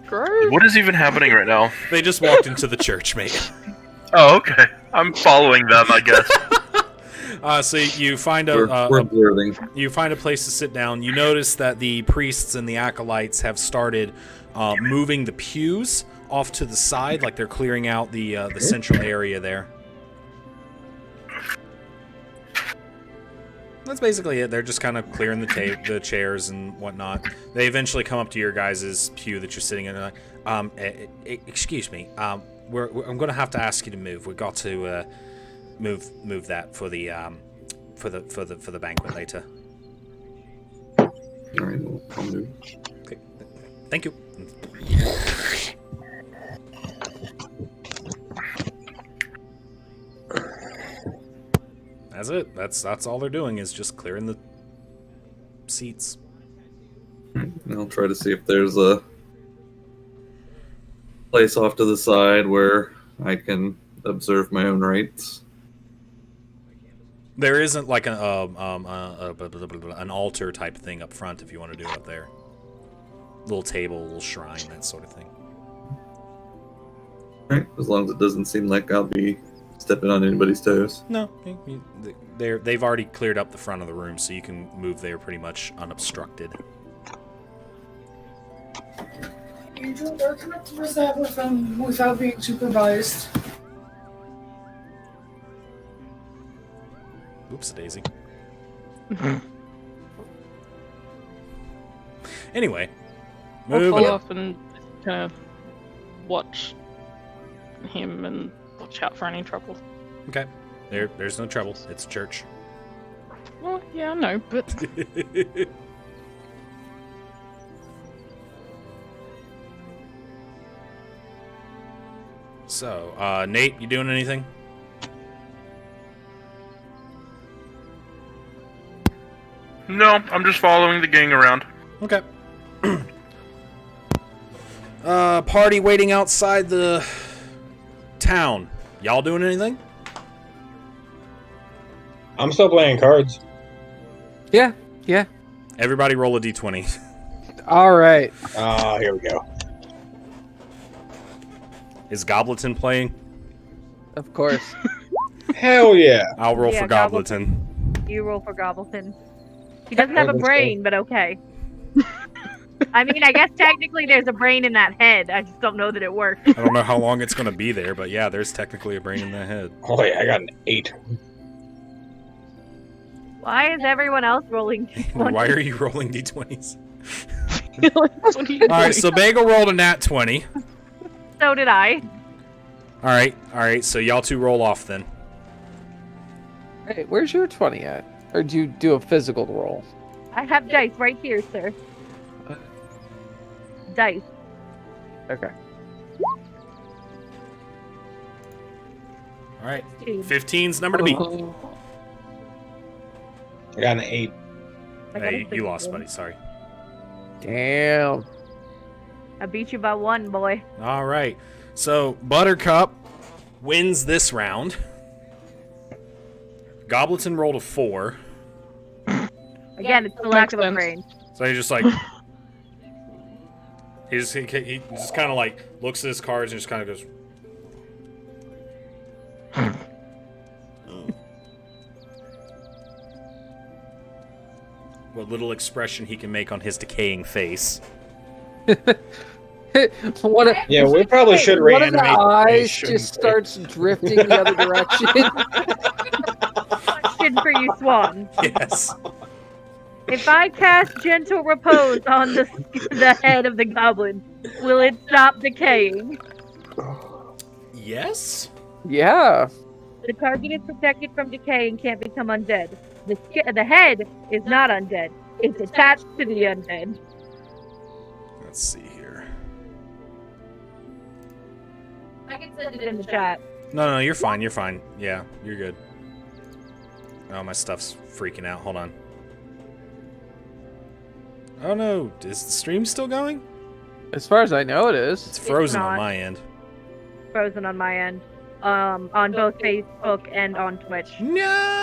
Speaker 7: Grove?
Speaker 5: What is even happening right now?
Speaker 1: They just walked into the church, mate.
Speaker 5: Oh, okay. I'm following them, I guess.
Speaker 1: So you find
Speaker 8: We're observing.
Speaker 1: you find a place to sit down. You notice that the priests and the acolytes have started moving the pews off to the side, like they're clearing out the central area there. That's basically it. They're just kind of clearing the chairs and whatnot. They eventually come up to your guys' pew that you're sitting in. And excuse me. I'm going to have to ask you to move. We've got to move that for the banquet later.
Speaker 8: All right, I'll move.
Speaker 1: Okay. Thank you. That's it. That's all they're doing is just clearing the seats.
Speaker 8: And I'll try to see if there's a place off to the side where I can observe my own rights.
Speaker 1: There isn't like an altar type thing up front if you want to do it up there. Little table, little shrine, that sort of thing.
Speaker 8: Right, as long as it doesn't seem like I'll be stepping on anybody's toes.
Speaker 1: No, they've already cleared up the front of the room, so you can move there pretty much unobstructed.
Speaker 9: Angel, where can I close that without being supervised?
Speaker 1: Oops, Daisy. Anyway,
Speaker 7: I'll
Speaker 1: moving
Speaker 7: follow
Speaker 1: on.
Speaker 7: up and kind of watch him and watch out for any trouble.
Speaker 1: Okay, there's no trouble. It's church.
Speaker 7: Well, yeah, I know, but
Speaker 1: So, Nate, you doing anything?
Speaker 5: No, I'm just following the gang around.
Speaker 1: Okay. Party waiting outside the town. Y'all doing anything?
Speaker 3: I'm still playing cards.
Speaker 6: Yeah.
Speaker 1: Everybody roll a d20.
Speaker 6: All right.
Speaker 3: Here we go.
Speaker 1: Is Gobleton playing?
Speaker 6: Of course.
Speaker 3: Hell yeah.
Speaker 1: I'll roll
Speaker 4: Yeah,
Speaker 1: for Gobleton.
Speaker 4: You roll for Gobbleton. He doesn't have a brain, but okay. I mean, I guess technically there's a brain in that head. I just don't know that it works.
Speaker 1: I don't know how long it's going to be there, but yeah, there's technically a brain in that head.
Speaker 3: Oh yeah, I got an 8.
Speaker 4: Why is everyone else rolling?
Speaker 1: Why are you rolling d20s?
Speaker 7: what are you
Speaker 1: All right,
Speaker 7: doing?
Speaker 1: so Bagel rolled a nat 20.
Speaker 4: So did I.
Speaker 1: All right, so y'all two roll off then.
Speaker 6: Hey, where's your 20 at? Or do you do a physical roll?
Speaker 4: I have dice right here, sir. Dice.
Speaker 6: Okay.
Speaker 1: All right,
Speaker 4: Two.
Speaker 1: 15's number to beat.
Speaker 3: I got an 8.
Speaker 4: I got a
Speaker 1: Hey, you lost,
Speaker 4: 16.
Speaker 1: buddy. Sorry.
Speaker 6: Damn.
Speaker 4: I beat you by 1, boy.
Speaker 1: All right, so Buttercup wins this round. Gobleton rolled a 4,
Speaker 4: Again, it's the lack of a
Speaker 7: sense.
Speaker 4: brain.
Speaker 1: so he just like he just kind of like looks at his cards and just kind of goes. What little expression he can make on his decaying face.
Speaker 6: One of,
Speaker 3: Yeah, we probably should
Speaker 6: one of the
Speaker 3: reanimate.
Speaker 6: eyes
Speaker 3: shouldn't
Speaker 6: just
Speaker 3: we?
Speaker 6: starts drifting the other direction.
Speaker 4: Question for you, Swan.
Speaker 1: Yes.
Speaker 4: If I cast Gentle Repose on the head of the goblin, will it stop decaying?
Speaker 1: Yes.
Speaker 6: Yeah.
Speaker 4: The target is protected from decay and can't become undead. The head is not undead. It's attached to the undead.
Speaker 1: Let's see here.
Speaker 4: I can send it in the chat.
Speaker 1: No, you're fine. You're fine. Yeah, you're good. Oh, my stuff's freaking out. Hold on. Oh no, is the stream still going?
Speaker 6: As far as I know, it is.
Speaker 1: It's frozen on
Speaker 4: not.
Speaker 1: my end.
Speaker 4: Frozen on my end. On both Facebook and on Twitch.
Speaker 1: No!